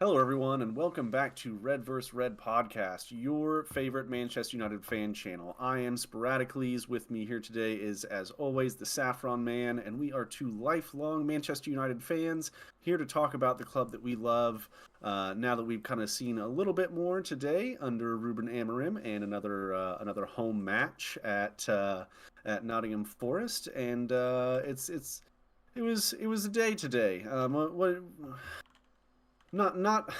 Hello, everyone, and welcome back to RedVsRed podcast, your favorite Manchester United fan channel. I am Sporadiclese. With me here today is, as always, TheSaffronMan, and we are two lifelong Manchester United fans here to talk about the club that we love. Now that we've kind of seen a little bit more today under Ruben Amorim and another home match at Nottingham Forest, and it was a day today. Not not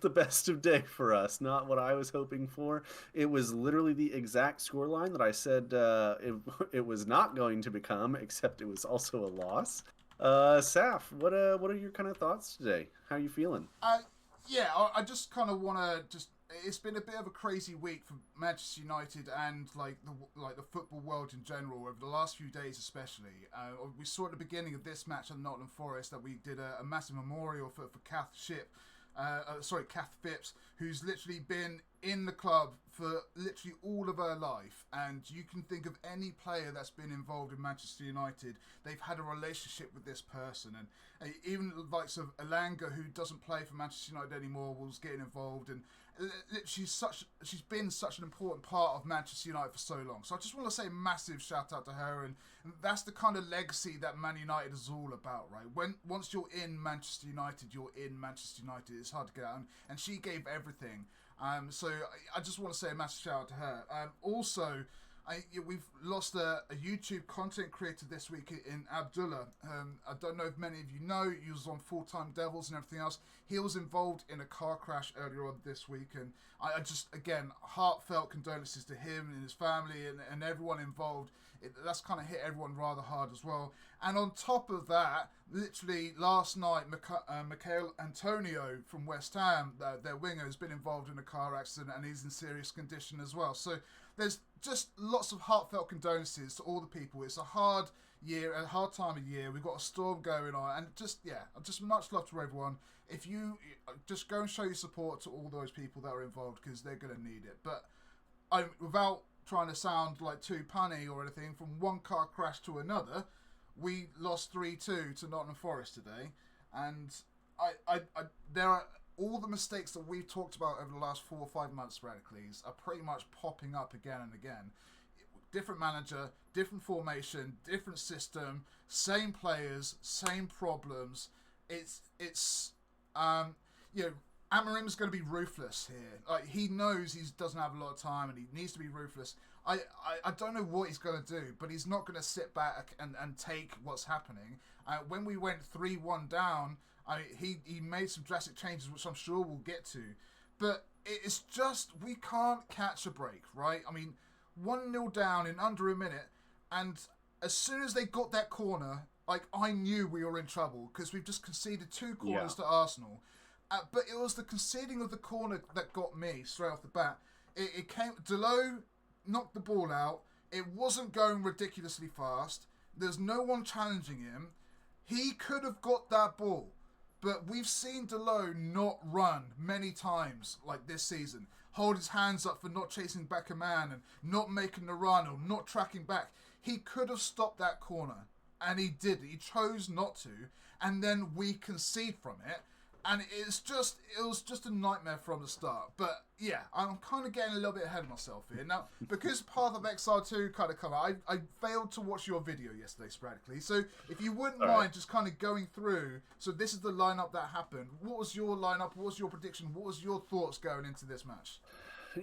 the best of day for us. Not what I was hoping for. It was literally the exact scoreline that I said it was not going to become, except it was also a loss. Saf, what are your kind of thoughts today? How are you feeling? Uh, I just kind of want to just. It's been a bit of a crazy week for Manchester United and like the football world in general over the last few days, especially. We saw at the beginning of this match at Nottingham Forest that we did a massive memorial for Kath Phipps, who's literally been in the club for literally all of her life. And you can think of any player that's been involved in Manchester United, they've had a relationship with this person. And even the likes of Elanga, who doesn't play for Manchester United anymore, was getting involved. And she's been such an important part of Manchester United for so long. So I just want to say a massive shout out to her, and that's the kind of legacy that Man United is all about, right? Once you're in Manchester United, you're in Manchester United. It's hard to get out, and she gave everything. So I just want to say a massive shout out to her. Also, we've lost a YouTube content creator this week in Abdullah. I don't know if many of you know, he was on Full Time Devils and everything else. He was involved in a car crash earlier on this week, and I just, again, heartfelt condolences to him and his family and everyone involved. That's kind of hit everyone rather hard as well. And on top of that, literally last night, Michael Antonio from West Ham, their winger, has been involved in a car accident and he's in serious condition as well. So there's just lots of heartfelt condolences to all the people. It's a hard year, a hard time of year. We've got a storm going on, and just much love to everyone. If you just go and show your support to all those people that are involved, because they're going to need it. But without trying to sound like too punny or anything, from one car crash to another, we lost 3-2 to Nottingham Forest today, and there are all the mistakes that we've talked about over the last 4 or 5 months, Sporadiclese, are pretty much popping up again and again. Different manager, different formation, different system, same players, same problems. You know, Amarim's going to be ruthless here. Like, he knows he doesn't have a lot of time and he needs to be ruthless. I don't know what he's going to do, but he's not going to sit back and take what's happening. When we went 3-1 down, he made some drastic changes, which I'm sure we'll get to. But it's just, we can't catch a break, right? I mean, 1-0 down in under a minute, and as soon as they got that corner, like, I knew we were in trouble because we've just conceded 2 corners to Arsenal. But it was the conceding of the corner that got me straight off the bat. It came, Delo knocked the ball out. It wasn't going ridiculously fast. There's no one challenging him. He could have got that ball. But we've seen Delo not run many times like this season. Hold his hands up for not chasing back a man and not making the run or not tracking back. He could have stopped that corner. And he did. He chose not to. And then we concede from it. And it was just a nightmare from the start. But yeah, I'm kind of getting a little bit ahead of myself here. Now, because Path of Exile 2 kind of come out, I failed to watch your video yesterday, sporadically. So if you wouldn't mind just kind of going through, so this is the lineup that happened. What was your lineup? What was your prediction? What was your thoughts going into this match?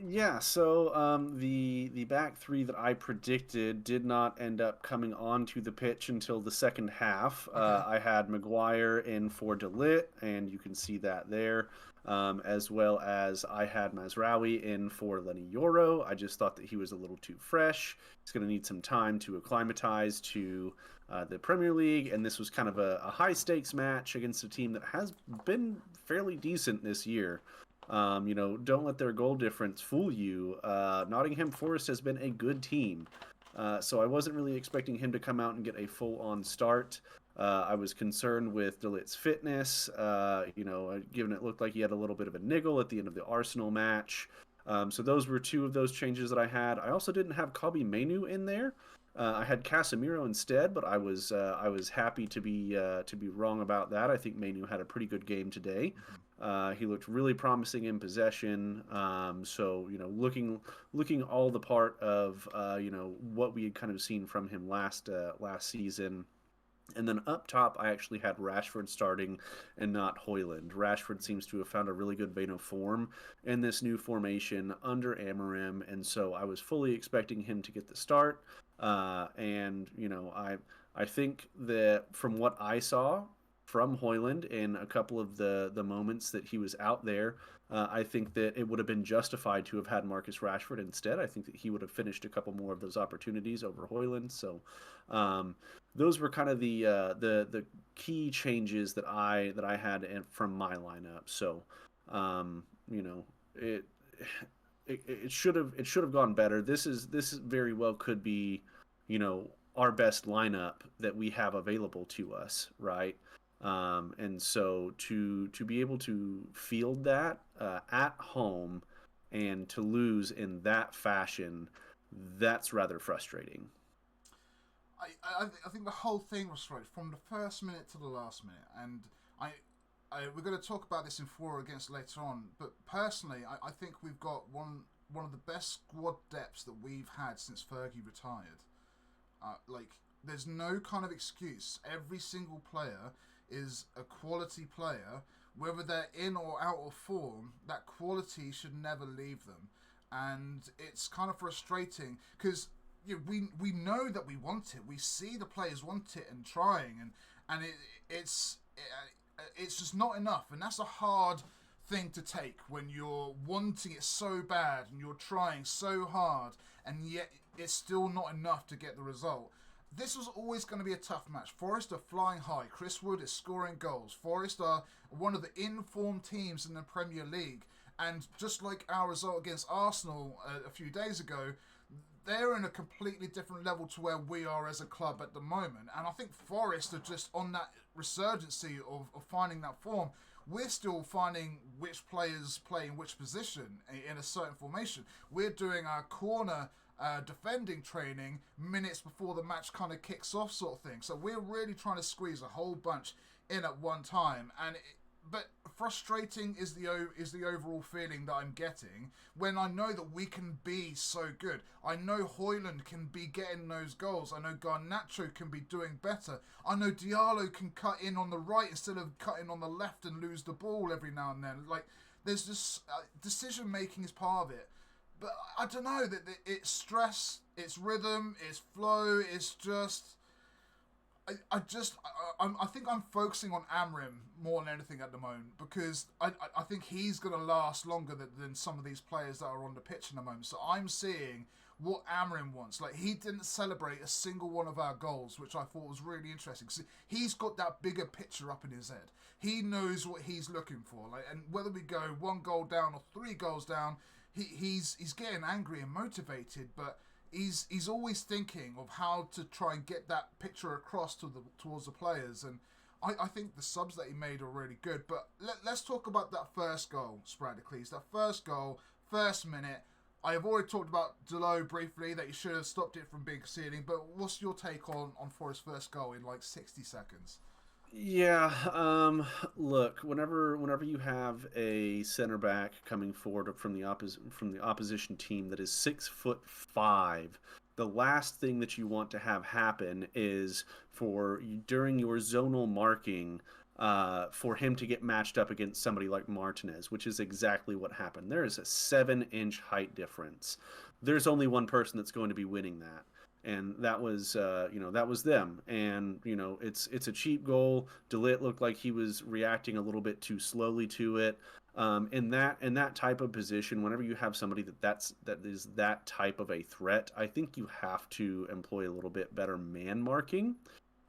Yeah, so the back three that I predicted did not end up coming onto the pitch until the second half. Okay. I had Maguire in for De Ligt, and you can see that there, as well as I had Mazraoui in for Lenny Yoro. I just thought that he was a little too fresh. He's going to need some time to acclimatize to the Premier League, and this was kind of a high-stakes match against a team that has been fairly decent this year. Don't let their goal difference fool you. Nottingham Forest has been a good team. So I wasn't really expecting him to come out and get a full-on start. I was concerned with De Ligt's fitness, given it looked like he had a little bit of a niggle at the end of the Arsenal match. So those were 2 of those changes that I had. I also didn't have Kobbie Mainoo in there. I had Casemiro instead, but I was happy to be wrong about that. I think Mainoo had a pretty good game today. He looked really promising in possession. So looking all the part of what we had kind of seen from him last season. And then up top, I actually had Rashford starting and not Hoyland. Rashford seems to have found a really good vein of form in this new formation under Amorim, and so I was fully expecting him to get the start. I think that from what I saw from Hoyland in a couple of the moments that he was out there, I think that it would have been justified to have had Marcus Rashford instead. I think that he would have finished a couple more of those opportunities over Hoyland. So um, those were kind of the key changes that I had from my lineup. So um, you know it it should have gone better. This very well could be our best lineup that we have available to us, right? And so to be able to field that at home and to lose in that fashion, that's rather frustrating. I think the whole thing was right from the first minute to the last minute, and we're going to talk about this in for or against later on. But personally, I think we've got one of the best squad depths that we've had since Fergie retired. There's no kind of excuse. Every single player is a quality player, whether they're in or out of form. That quality should never leave them, and it's kind of frustrating because we know that we want it. We see the players want it and trying, and it's just not enough, and that's a hard thing to take when you're wanting it so bad and you're trying so hard, and yet it's still not enough to get the result. This was always going to be a tough match. Forest are flying high. Chris Wood is scoring goals. Forest are one of the informed teams in the Premier League. And just like our result against Arsenal a few days ago, they're in a completely different level to where we are as a club at the moment. And I think Forest are just on that resurgency of finding that form. We're still finding which players play in which position in a certain formation. We're doing our corner defending training minutes before the match kind of kicks off, sort of thing. So we're really trying to squeeze a whole bunch in at one time, but frustrating is the overall feeling that I'm getting when I know that we can be so good. I know Hoyland can be getting those goals. I know Garnacho can be doing better. I know Diallo can cut in on the right instead of cutting on the left and lose the ball every now and then. There's just decision making is part of it. But I don't know, that it's stress, it's rhythm, it's flow, it's just... I think I'm focusing on Amrim more than anything at the moment, because I think he's going to last longer than some of these players that are on the pitch in the moment. So I'm seeing what Amrim wants. He didn't celebrate a single one of our goals, which I thought was really interesting. Cause he's got that bigger picture up in his head. He knows what he's looking for. And whether we go 1 goal down or 3 goals down, he's getting angry and motivated, but he's always thinking of how to try and get that picture across towards the players. And I think the subs that he made are really good. But let's talk about that first goal, Sporadiclese. That first goal, first minute. I have already talked about Delo briefly, that he should have stopped it from being conceding. But what's your take on Forest's first goal in 60 seconds? Yeah, look, whenever you have a center back coming forward from the opposition team that is 6'5", the last thing that you want to have happen is during your zonal marking, for him to get matched up against somebody like Martinez, which is exactly what happened. There is a 7-inch height difference. There's only one person that's going to be winning that, and that was them. And it's a cheap goal. De Ligt looked like he was reacting a little bit too slowly to it. In that type of position, whenever you have somebody that is that type of a threat, I think you have to employ a little bit better man marking.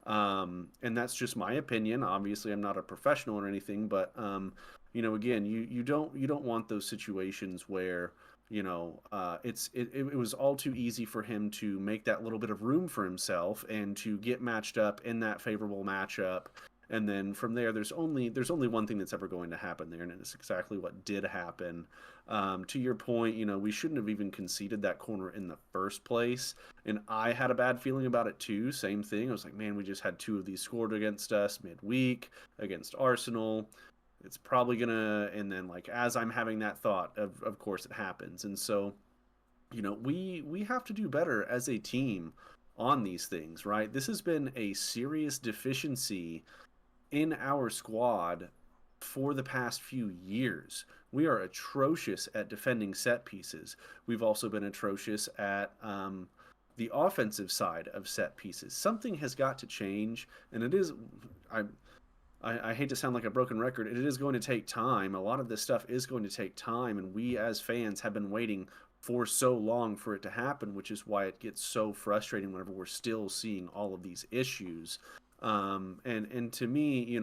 And that's just my opinion. Obviously, I'm not a professional or anything, but again, you don't want those situations where it was all too easy for him to make that little bit of room for himself and to get matched up in that favorable matchup. And then from there, there's only one thing that's ever going to happen there, and it's exactly what did happen. To your point, we shouldn't have even conceded that corner in the first place. And I had a bad feeling about it too. Same thing. I was like, man, we just had 2 of these scored against us midweek against Arsenal. it's probably gonna, and then like as I'm having that thought, of course it happens. And so, we have to do better as a team on these things, right? This has been a serious deficiency in our squad for the past few years. We are atrocious at defending set pieces. We've also been atrocious at the offensive side of set pieces. Something has got to change, and it is. I, I hate to sound like a broken record. It is going to take time. A lot of this stuff is going to take time, and we as fans have been waiting for so long for it to happen, which is why it gets so frustrating whenever we're still seeing all of these issues. And to me,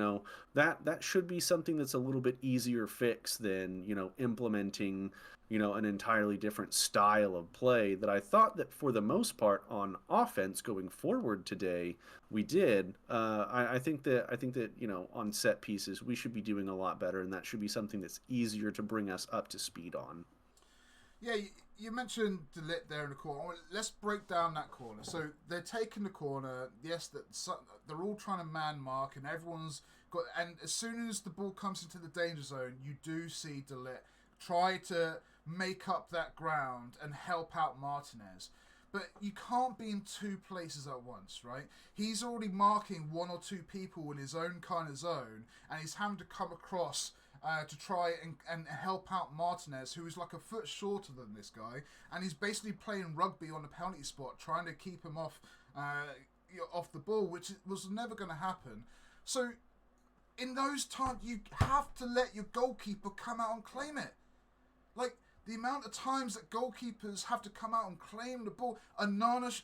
that should be something that's a little bit easier fix than, implementing, an entirely different style of play that I thought that for the most part on offense going forward today, we did. I think that, on set pieces, we should be doing a lot better, and that should be something that's easier to bring us up to speed on. Yeah, you mentioned De Ligt there in the corner. Let's break down that corner. So they're taking the corner. Yes, they're all trying to man mark, and everyone's got. And as soon as the ball comes into the danger zone, you do see De Ligt try to make up that ground and help out Martinez. But you can't be in two places at once, right? He's already marking one or two people in his own kind of zone, and he's having to come across to try and help out Martinez, who is like a foot shorter than this guy, and he's basically playing rugby on the penalty spot, trying to keep him off the ball, which was never going to happen. So in those times, you have to let your goalkeeper come out and claim it. Like, the amount of times that goalkeepers have to come out and claim the ball, Onana,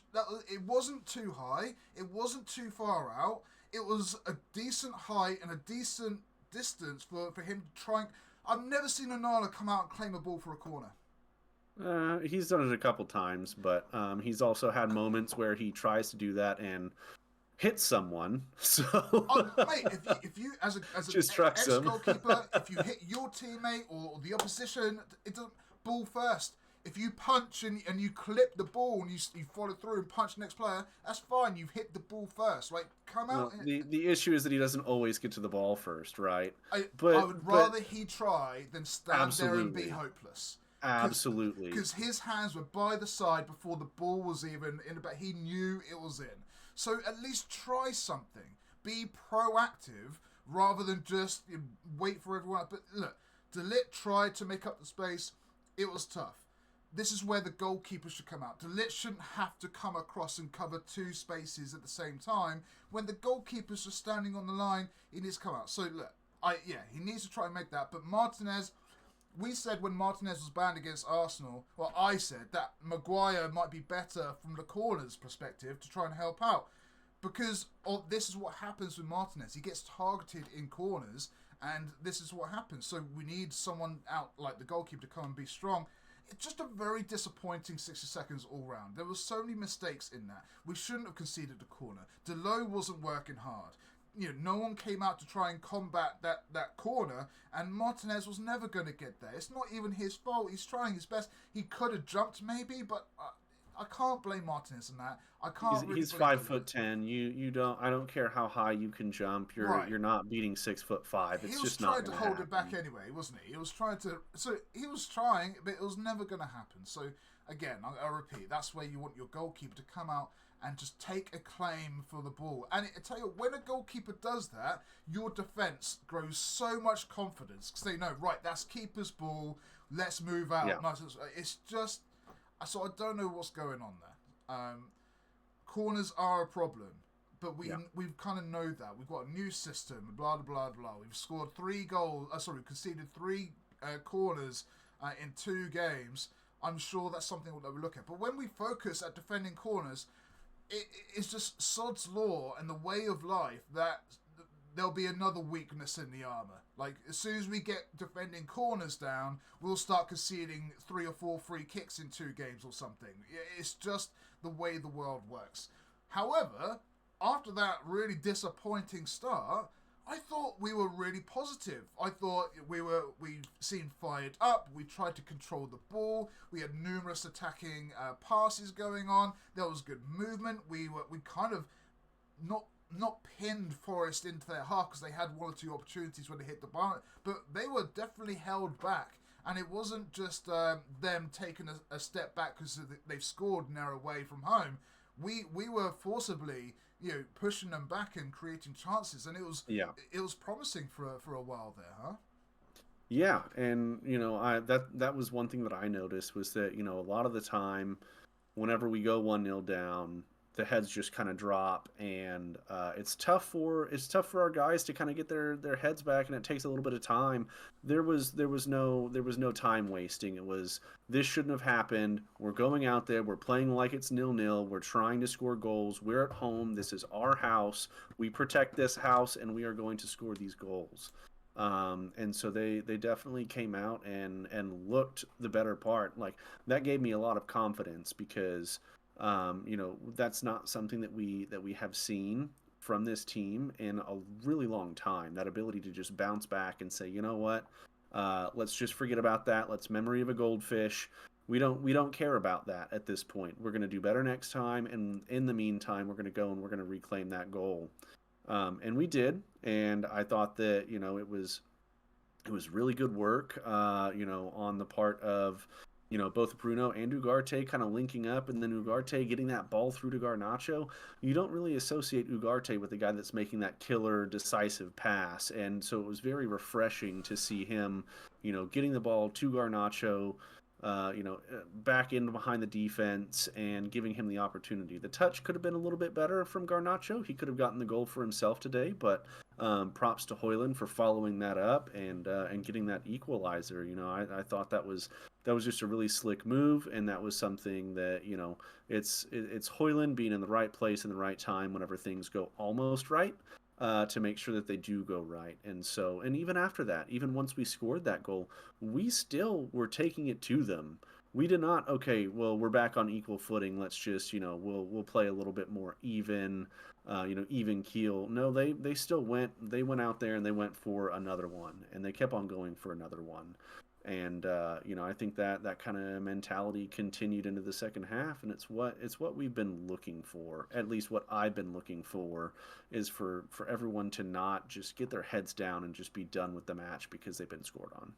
it wasn't too high, it wasn't too far out, it was a decent height and a decent distance for him to try. I've never seen Onana come out and claim a ball for a corner. He's done it a couple times, but he's also had moments where he tries to do that and hit someone. So, mate, if you as a just ex-goalkeeper, if you hit your teammate or the opposition, it doesn't ball first. If you punch and you clip the ball and you follow through and punch the next player, that's fine. You've hit the ball first. Like, come out. The issue is that he doesn't always get to the ball first, right? I would rather he try than stand there and be hopeless. Absolutely. Because his hands were by the side before the ball was even in the back. He knew it was in. So at least try something. Be proactive rather than just wait for everyone. But look, De Ligt tried to make up the space. It was tough. This is where the goalkeeper should come out. De Ligt shouldn't have to come across and cover two spaces at the same time. When the goalkeeper's just standing on the line, he needs to come out. So look, he needs to try and make that. But Martinez, we said when Martinez was banned against Arsenal, well, I said that Maguire might be better from the corner's perspective to try and help out. Because this is what happens with Martinez. He gets targeted in corners, and this is what happens. So we need someone out like the goalkeeper to come and be strong. It's just a very disappointing 60 seconds all round. There were so many mistakes in that. We shouldn't have conceded the corner. Delo wasn't working hard. No one came out to try and combat that corner, and Martinez was never going to get there. It's not even his fault. He's trying his best. He could have jumped maybe, but I can't blame Martinez on that. I can't. He's 5'10". You don't. I don't care how high you can jump. You're not beating 6'5". It's just not. He was trying to hold it back anyway, wasn't he? He was trying to. So he was trying, but it was never going to happen. So again, I repeat, that's where you want your goalkeeper to come out and just take a claim for the ball. And I tell you, when a goalkeeper does that, your defence grows so much confidence because they know, right, that's keeper's ball. Let's move out. Yeah. It's just. So I don't know what's going on there. Corners are a problem, but we kind of know that. We've got a new system, blah, blah, blah. We've scored 3 goals. Conceded 3 corners in 2 games. I'm sure that's something that we look at. But when we focus at defending corners, it's just sod's law and the way of life that there'll be another weakness in the armour. Like, as soon as we get defending corners down, we'll start conceding 3 or 4 free kicks in 2 games or something. It's just the way the world works. However, after that really disappointing start, I thought we were really positive. I thought we seemed fired up. We tried to control the ball. We had numerous attacking passes going on. There was good movement. We kind of not pinned Forest into their half because they had one or two opportunities when they hit the bar, but they were definitely held back. And it wasn't just them taking a step back because they've scored and they're away from home. We were forcibly pushing them back and creating chances, and it was promising for a while there, huh? Yeah, and that was one thing that I noticed was that a lot of the time, whenever we go 1-0 down, the heads just kind of drop, and it's tough for our guys to kind of get their heads back, and it takes a little bit of time. There was no time wasting. It was, this shouldn't have happened. We're going out there. We're playing like it's 0-0. We're trying to score goals. We're at home. This is our house. We protect this house, and we are going to score these goals. And so they definitely came out and looked the better part. Like, that gave me a lot of confidence because that's not something that we have seen from this team in a really long time. That ability to just bounce back and say, you know what, let's just forget about that. Let's memory of a goldfish. We don't care about that at this point. We're going to do better next time, and in the meantime, we're going to go and we're going to reclaim that goal. And we did, and I thought that it was really good work, on the part of both Bruno and Ugarte kind of linking up, and then Ugarte getting that ball through to Garnacho. You don't really associate Ugarte with the guy that's making that killer decisive pass, and so it was very refreshing to see him, getting the ball to Garnacho, back in behind the defense and giving him the opportunity. The touch could have been a little bit better from Garnacho. He could have gotten the goal for himself today, but props to Hoyland for following that up and getting that equalizer. I thought that was just a really slick move, and that was something that it's Hoyland being in the right place in the right time whenever things go almost right. To make sure that they do go right. And even after that, even once we scored that goal, we still were taking it to them. We did not, okay, well, we're back on equal footing. Let's just, we'll play a little bit more even keel. No, they went out there and they went for another one, and they kept on going for another one. And I think that kind of mentality continued into the second half, and it's what we've been looking for. At least what I've been looking for is for everyone to not just get their heads down and just be done with the match because they've been scored on.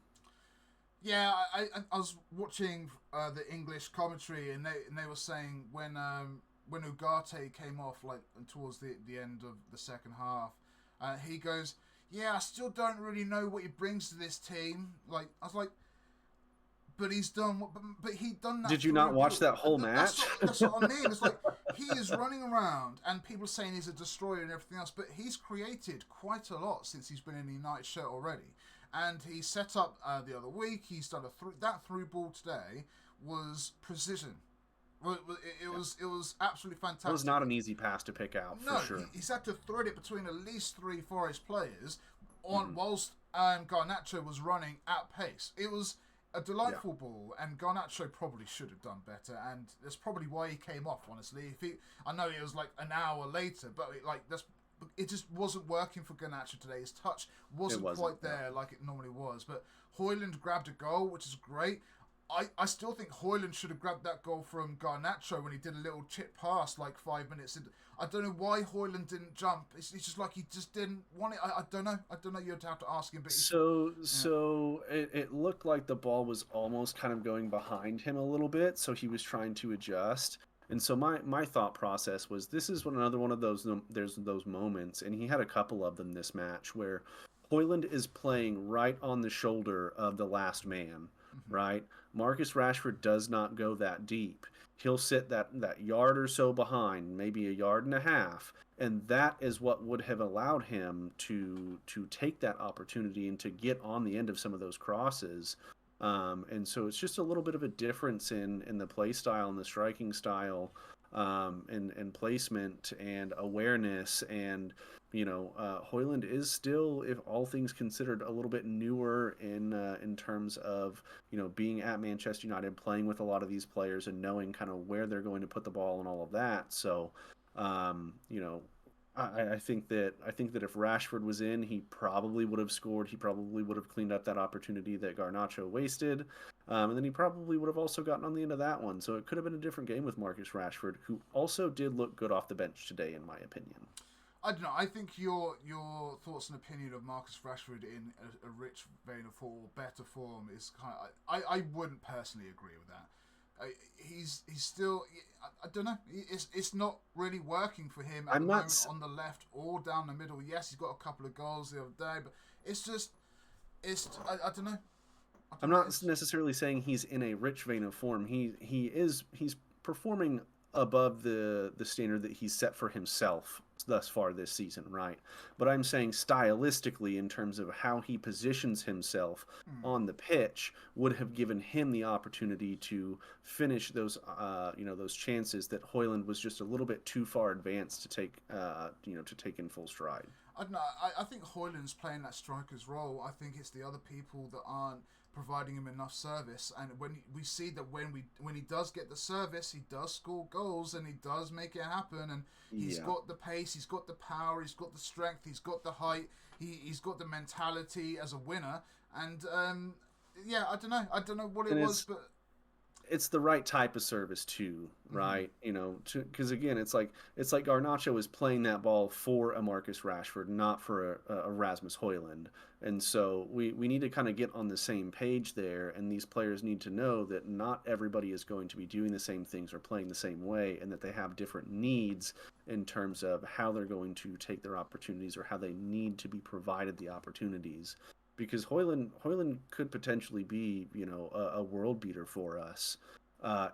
Yeah, I was watching the English commentary, and they were saying when Ugarte came off like towards the end of the second half, he goes, "Yeah, I still don't really know what he brings to this team." Like, I was like, but he's done. But he done that. Did you not watch that whole That's match? that's what I mean. It's like he is running around, and people are saying he's a destroyer and everything else. But he's created quite a lot since he's been in the United shirt already. And he set up the other week. He's done that through ball today was precision. It was absolutely fantastic. It was not an easy pass to pick out, for sure. He's had to thread it between at least three Forest players whilst Garnacho was running at pace. It was a delightful ball, and Garnacho probably should have done better, and that's probably why he came off, honestly. I know it was like an hour later, but it just wasn't working for Garnacho today. His touch wasn't quite there like it normally was. But Hoyland grabbed a goal, which is great. I still think Hoyland should have grabbed that goal from Garnacho when he did a little chip pass like 5 minutes in. I don't know why Hoyland didn't jump. It's just like he just didn't want it. I don't know. I don't know. You'd have to ask him. But so it looked like the ball was almost kind of going behind him a little bit, so he was trying to adjust. And so my thought process was, this is another one of those, there's those moments, and he had a couple of them this match, where Hoyland is playing right on the shoulder of the last man, right? Marcus Rashford does not go that deep. He'll sit that yard or so behind, maybe a yard and a half, and that is what would have allowed him to take that opportunity and to get on the end of some of those crosses. And so it's just a little bit of a difference in the play style and the striking style, and placement and awareness. And Hoyland is still, if all things considered, a little bit newer in terms of being at Manchester United, playing with a lot of these players and knowing kind of where they're going to put the ball and all of that. So I think that if Rashford was in, he probably would have scored. He probably would have cleaned up that opportunity that Garnacho wasted, and then he probably would have also gotten on the end of that one. So it could have been a different game with Marcus Rashford, who also did look good off the bench today, in my opinion. I don't know. I think your thoughts and opinion of Marcus Rashford in a rich vein of form or better form is kind of, I wouldn't personally agree with that. He's still, I don't know. It's not really working for him at the I'm not. moment on the left or down the middle. Yes, he's got a couple of goals the other day, but it's just I don't know. I'm not necessarily saying he's in a rich vein of form. He's performing above the standard that he's set for himself thus far this season, right? But I'm saying stylistically, in terms of how he positions himself on the pitch, would have given him the opportunity to finish those those chances that Hoyland was just a little bit too far advanced to take to take in full stride. I don't know. I think Hoyland's playing that striker's role. I think it's the other people that aren't providing him enough service. And when we see that when he does get the service, he does score goals and he does make it happen. And he's got the pace, he's got the power, he's got the strength, he's got the height, he's got the mentality as a winner. And I don't know what it was, but it's the right type of service too, right? Because again, it's like Garnacho is playing that ball for a Marcus Rashford, not for a Rasmus Højlund, and so we need to kind of get on the same page there, and these players need to know that not everybody is going to be doing the same things or playing the same way, and that they have different needs in terms of how they're going to take their opportunities or how they need to be provided the opportunities. Because Højlund could potentially be, a world beater for us.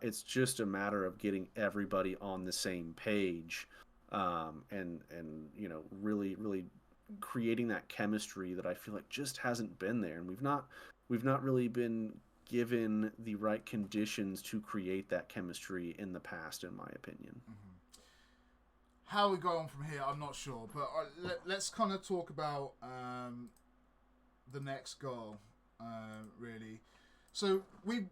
It's just a matter of getting everybody on the same page, and really creating that chemistry that I feel like just hasn't been there, and we've not really been given the right conditions to create that chemistry in the past, in my opinion. How we go on from here, I'm not sure, but let's kind of talk about the next goal, really. So we've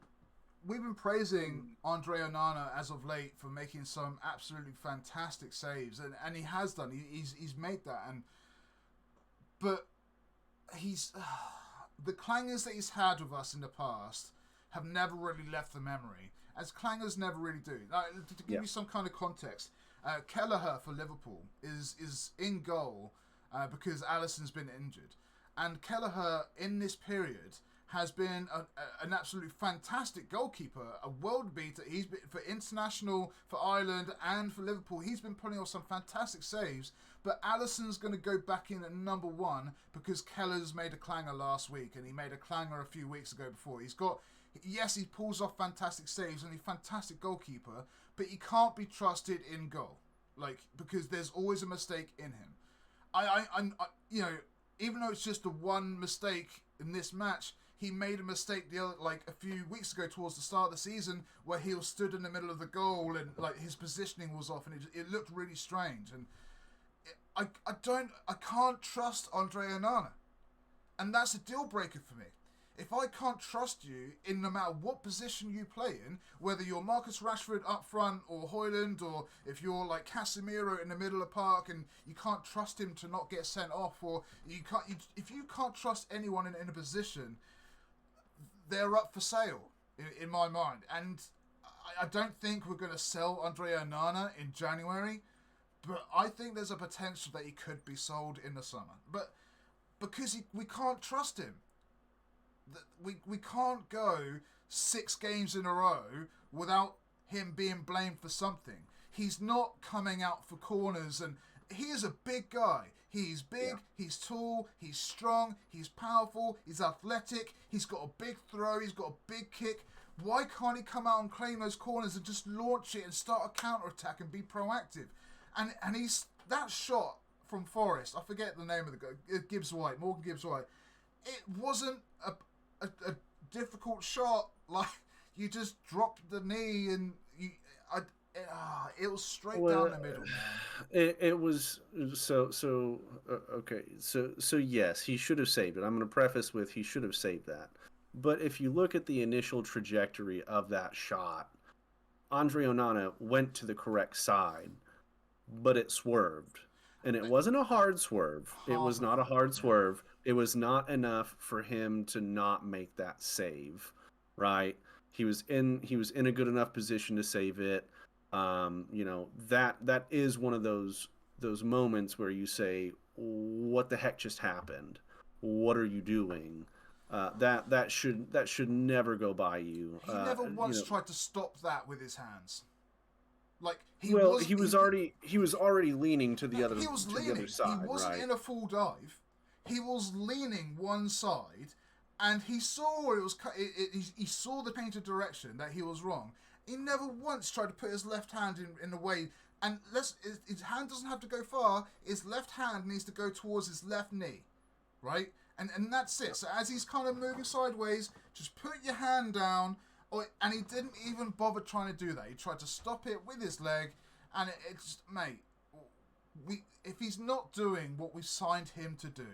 been praising Andre Onana as of late for making some absolutely fantastic saves, and he has done. He's made that, but he's the clangers that he's had with us in the past have never really left the memory, as clangers never really do. To give you some kind of context, Kelleher for Liverpool is in goal because Alisson's been injured. And Kelleher, in this period, has been an absolutely fantastic goalkeeper, a world beater. He's been for international, for Ireland, and for Liverpool. He's been pulling off some fantastic saves. But Alisson's going to go back in at number one because Kelleher's made a clanger last week, and he made a clanger a few weeks ago before. He pulls off fantastic saves, and he's a fantastic goalkeeper, but he can't be trusted in goal, because there's always a mistake in him. Even though it's just the one mistake in this match, he made a mistake a few weeks ago towards the start of the season where he was stood in the middle of the goal and his positioning was off and it looked really strange. And I can't trust Andre Onana, and that's a deal breaker for me. If I can't trust you in no matter what position you play in, whether you're Marcus Rashford up front or Højlund, or if you're like Casemiro in the middle of the park and you can't trust him to not get sent off, or if you can't trust anyone in a position, they're up for sale in my mind. And I don't think we're going to sell Andre Onana in January, but I think there's a potential that he could be sold in the summer. But because we can't trust him. We can't go 6 games in a row without him being blamed for something. He's not coming out for corners, and he is a big guy. He's big, he's tall, he's strong, he's powerful, he's athletic, he's got a big throw, he's got a big kick. Why can't he come out and claim those corners and just launch it and start a counter-attack and be proactive? And he's that shot from Forest, I forget the name of the guy, Morgan Gibbs-White. It wasn't a difficult shot. Like, you just dropped the knee and it was straight down the middle, man. It was okay. So yes, he should have saved it. I'm going to preface with he should have saved that. But if you look at the initial trajectory of that shot, Andre Onana went to the correct side, but it swerved. And it wasn't a hard swerve. It was not a hard swerve. It was not enough for him to not make that save, right? He was in a good enough position to save it. That is one of those those moments where you say, "What the heck just happened? What are you doing?" That should never go by you. He never You once know, tried to stop that with his hands. Like well, he was already leaning to the he was other leaning. He side, wasn't right? in a full dive. He was leaning one side, and he saw it was. He saw the painted direction that he was wrong. He never once tried to put his left hand in a way. And his hand doesn't have to go far. His left hand needs to go towards his left knee, right? And that's it. So as he's kind of moving sideways, just put your hand down. And he didn't even bother trying to do that. He tried to stop it with his leg, and it's mate. If he's not doing what we've signed him to do,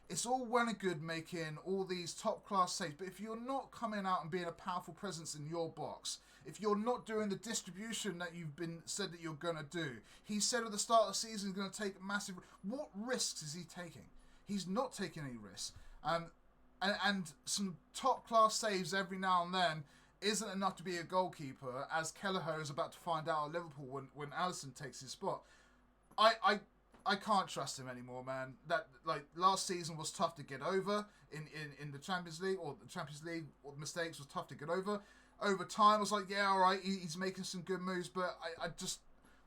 it's all well and good making all these top class saves, but if you're not coming out and being a powerful presence in your box, if you're not doing the distribution that you've been said that you're going to do, he said at the start of the season he's going to take massive. What risks is he taking? He's not taking any risks. And some top class saves every now and then isn't enough to be a goalkeeper, as Kelleher is about to find out at Liverpool when Alisson takes his spot. I can't trust him anymore, man. That like last season was tough to get over in the Champions League, or the Champions League or the mistakes was tough to get over. Over time, I was like, yeah, all right, he's making some good moves, but I just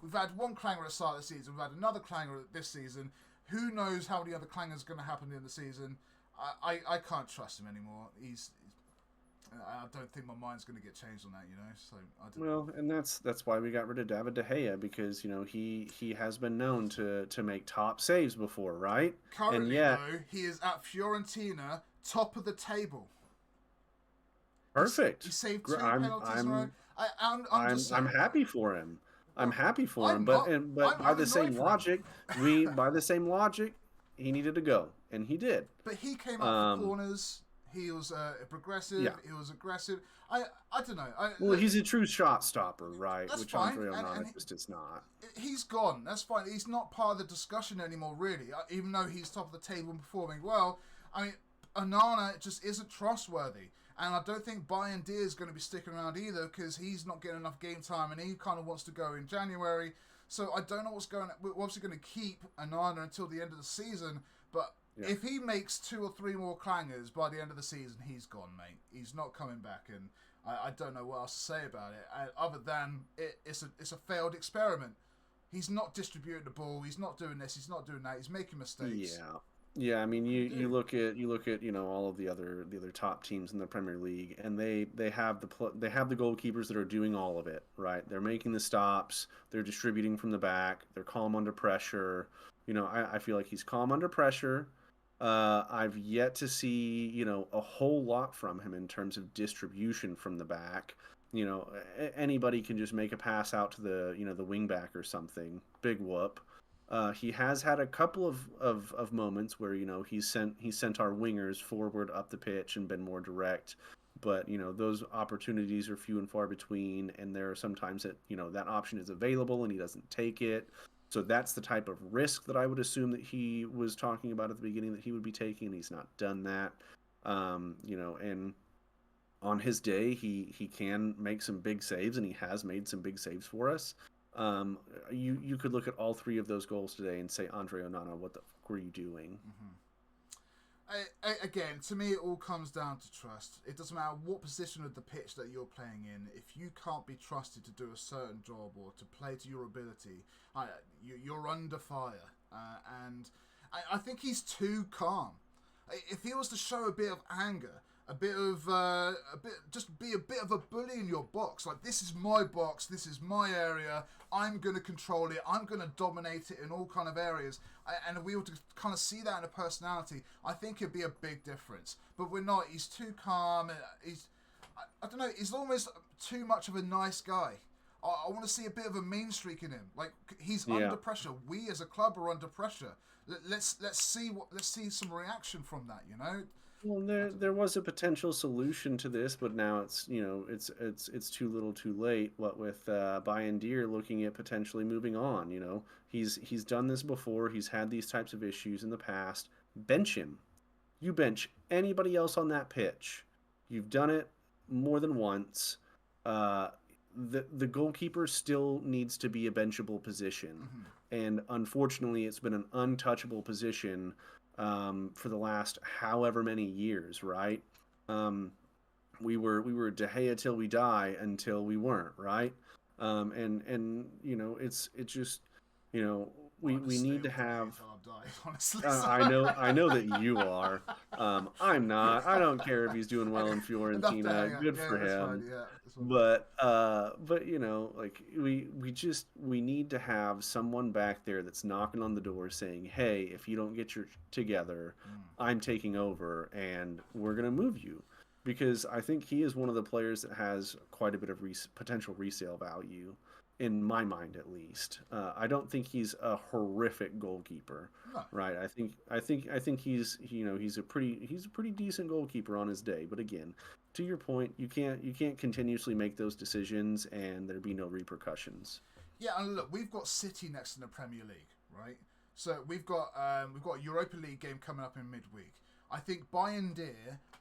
we've had one clanger at the start of the season, we've had another clanger this season. Who knows how many other clangers are going to happen in the season? I can't trust him anymore. I don't think my mind's going to get changed on that, you know. So I don't Well, and that's why we got rid of David De Gea, because he has been known to make top saves before, right? Currently, and yet, though, he is at Fiorentina, top of the table. perfect. He saved two penalties in a row. I'm happy for him. I'm happy for him, not. but by the same logic, he needed to go, and he did. But he came up for corners. He was progressive. Yeah. He was aggressive. I don't know. Well, he's a true shot stopper, right? That's Which fine. Andre Onana just is not. He's gone. That's fine. He's not part of the discussion anymore, really. Even though he's top of the table and performing well, I mean, Onana just isn't trustworthy. And I don't think Bayern Dier is going to be sticking around either, because he's not getting enough game time, and he kind of wants to go in January. So I don't know what's going on. We're obviously going to keep Onana until the end of the season, but if he makes 2 or 3 more clangers by the end of the season, he's gone, mate. He's not coming back, and I don't know what else to say about it, other than it's a failed experiment. He's not distributing the ball. He's not doing this. He's not doing that. He's making mistakes. Yeah. I mean, you look at all of the other top teams in the Premier League, and they have the goalkeepers that are doing all of it, right? They're making the stops. They're distributing from the back. They're calm under pressure. I feel like he's calm under pressure. I've yet to see, a whole lot from him in terms of distribution from the back. Anybody can just make a pass out to the wing back or something. Big whoop. He has had a couple of moments where, he sent our wingers forward up the pitch and been more direct. But, those opportunities are few and far between. And there are sometimes that, that option is available and he doesn't take it. So that's the type of risk that I would assume that he was talking about at the beginning that he would be taking, and he's not done that. And on his day, he can make some big saves, and he has made some big saves for us. You could look at all 3 of those goals today and say, Andre Onana, what the fuck were you doing? Mm-hmm. Again, to me, it all comes down to trust. It doesn't matter what position of the pitch that you're playing in. If you can't be trusted to do a certain job or to play to your ability, you're under fire. And I think he's too calm. If he was to show a bit of anger, just be a bit of a bully in your box. Like, this is my box, this is my area. I'm going to control it. I'm going to dominate it in all kind of areas. And if we were to kind of see that in a personality, I think it'd be a big difference. But we're not. He's too calm. I don't know. He's almost too much of a nice guy. I want to see a bit of a mean streak in him. Like, he's under pressure. We as a club are under pressure. Let's see some reaction from that. Well, there was a potential solution to this, but now it's it's too little, too late. What with Bayern Dier looking at potentially moving on, he's done this before. He's had these types of issues in the past. Bench him. You bench anybody else on that pitch. You've done it more than once. The goalkeeper still needs to be a benchable position. and unfortunately, it's been an untouchable position for the last however many years, right? Um, we were De Gea till we die until we weren't, right? And it's just you know Well, I'm gonna we stay need to with the have. until I die, honestly. I know that you are. I'm not. I don't care if he's doing well Okay, in enough Fiorentina. there. Good Yeah, for that's fine. him. Yeah, that's fine. But like we need to have someone back there that's knocking on the door saying, "Hey, if you don't get your together, Mm. I'm taking over and we're gonna move you." Because I think he is one of the players that has quite a bit of potential resale value, in my mind at least. I don't think he's a horrific goalkeeper, No. right? I think he's a pretty decent goalkeeper on his day. But again, to your point, you can't continuously make those decisions and there be no repercussions. Yeah, and look, we've got City next in the Premier League, right? So we've got a Europa League game coming up in midweek. I think Bayern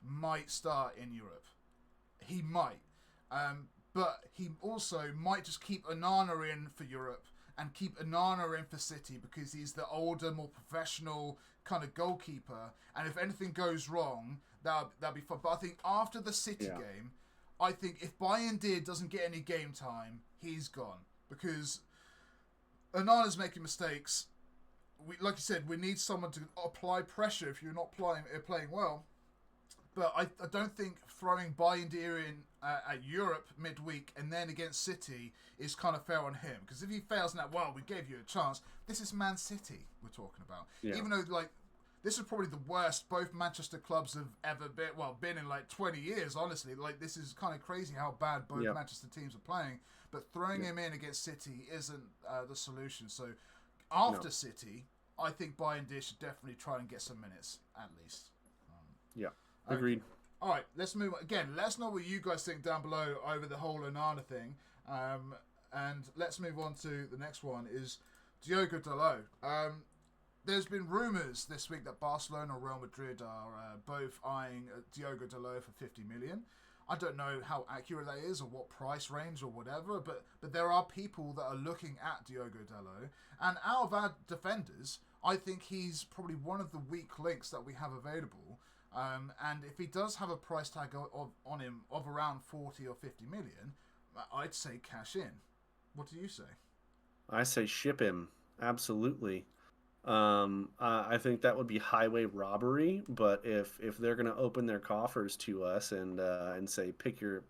might start in Europe. He might, but he also might just keep Onana in for Europe and keep Onana in for City because he's the older, more professional kind of goalkeeper. And if anything goes wrong, that'll be fun. But I think after the City Yeah. game, I think if Bayern doesn't get any game time, he's gone because Onana's making mistakes. Like you said, we need someone to apply pressure if you're not playing well. But I don't think throwing Bayern in at Europe midweek and then against City is kind of fair on him. Because if he fails in that, well, we gave you a chance. This is Man City we're talking about. Yeah. Even though, like, this is probably the worst both Manchester clubs have ever been in like 20 years, honestly. Like, this is kind of crazy how bad both Yep. Manchester teams are playing. But throwing Yep. him in against City isn't the solution. So after No. City, I think Bayern should definitely try and get some minutes, at least. Yeah. Agreed. All right, let's move on. Again, let us know what you guys think down below over the whole Onana thing. And let's move on to the next one is Diogo Dalot. There's been rumours this week that Barcelona or Real Madrid are both eyeing Diogo Dalot for 50 million. I don't know how accurate that is or what price range or whatever, but there are people that are looking at Diogo Dalot. And out of our defenders, I think he's probably one of the weak links that we have available. And if he does have a price tag on him of around 40 or 50 million, I'd say cash in. What do you say? I say ship him. Absolutely. I think that would be highway robbery, but if they're gonna open their coffers to us and say pick your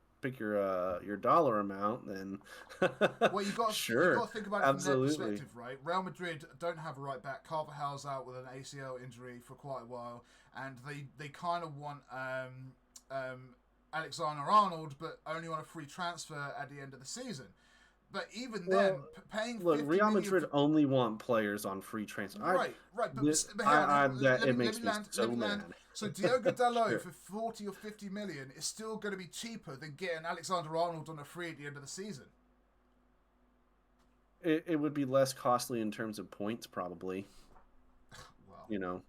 dollar amount, then Well, you sure, got to think about it from their absolutely. perspective, right? Real Madrid don't have a right back. Carvajal's out with an ACL injury for quite a while, and they kind of want Alexander-Arnold, but only on a free transfer at the end of the season. But even then, Well, paying look, 50 Real million Madrid only want players on free transfer. right, right. But hang I on, that let it me makes me land. so Let me land. mad. So Diogo Dalot Sure. for 40 or 50 million is still going to be cheaper than getting Alexander-Arnold on a free at the end of the season. It would be less costly in terms of points, probably. Well, You're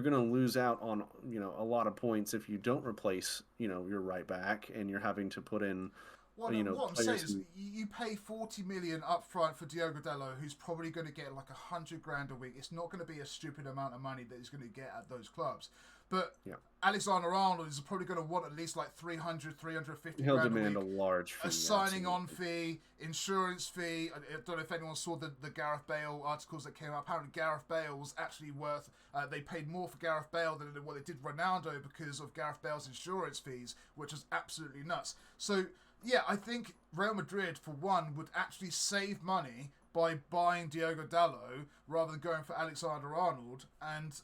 gonna lose out on a lot of points if you don't replace your right back, and you're having to put in what I'm saying players is who. you pay 40 million up front for Diogo Dalot, who's probably going to get like 100 grand a week. It's not going to be a stupid amount of money that he's going to get at those clubs. But Yeah, Alexander-Arnold is probably going to want at least like 300, 350 he'll grand a demand week. a large fee. A signing on Absolutely. fee, insurance fee. I don't know if anyone saw the Gareth Bale articles that came out. Apparently, Gareth Bale was actually worth. They paid more for Gareth Bale than what they did Ronaldo because of Gareth Bale's insurance fees, which was absolutely nuts. So yeah, I think Real Madrid, for one, would actually save money by buying Diogo Dalot rather than going for Alexander-Arnold, and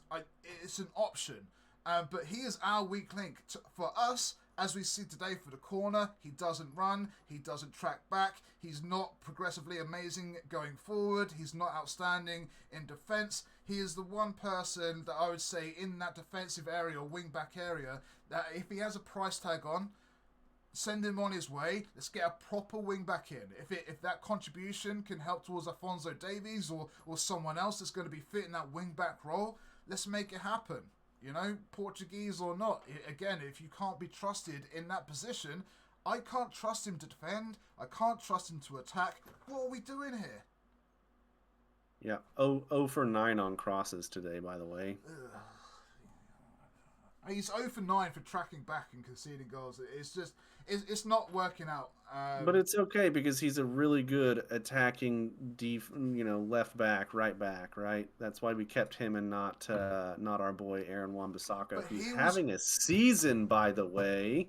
it's an option. But he is our weak link. For us, as we see today for the corner, he doesn't run, he doesn't track back, he's not progressively amazing going forward, he's not outstanding in defence. He is the one person that I would say in that defensive area or wing-back area that if he has a price tag on, send him on his way. Let's get a proper wing back in. If that contribution can help towards Alphonso Davies or someone else that's going to be fit in that wing back role, let's make it happen. Portuguese or not. Again, if you can't be trusted in that position, I can't trust him to defend. I can't trust him to attack. What are we doing here? Yeah. Oh for 9 on crosses today, by the way. Ugh. He's 0 for 9 for tracking back and conceding goals. It's just, it's not working out. But it's okay because he's a really good attacking left back, right back, right? That's why we kept him and not our boy Aaron Wan-Bissaka, But who's he was, having a season, by the way.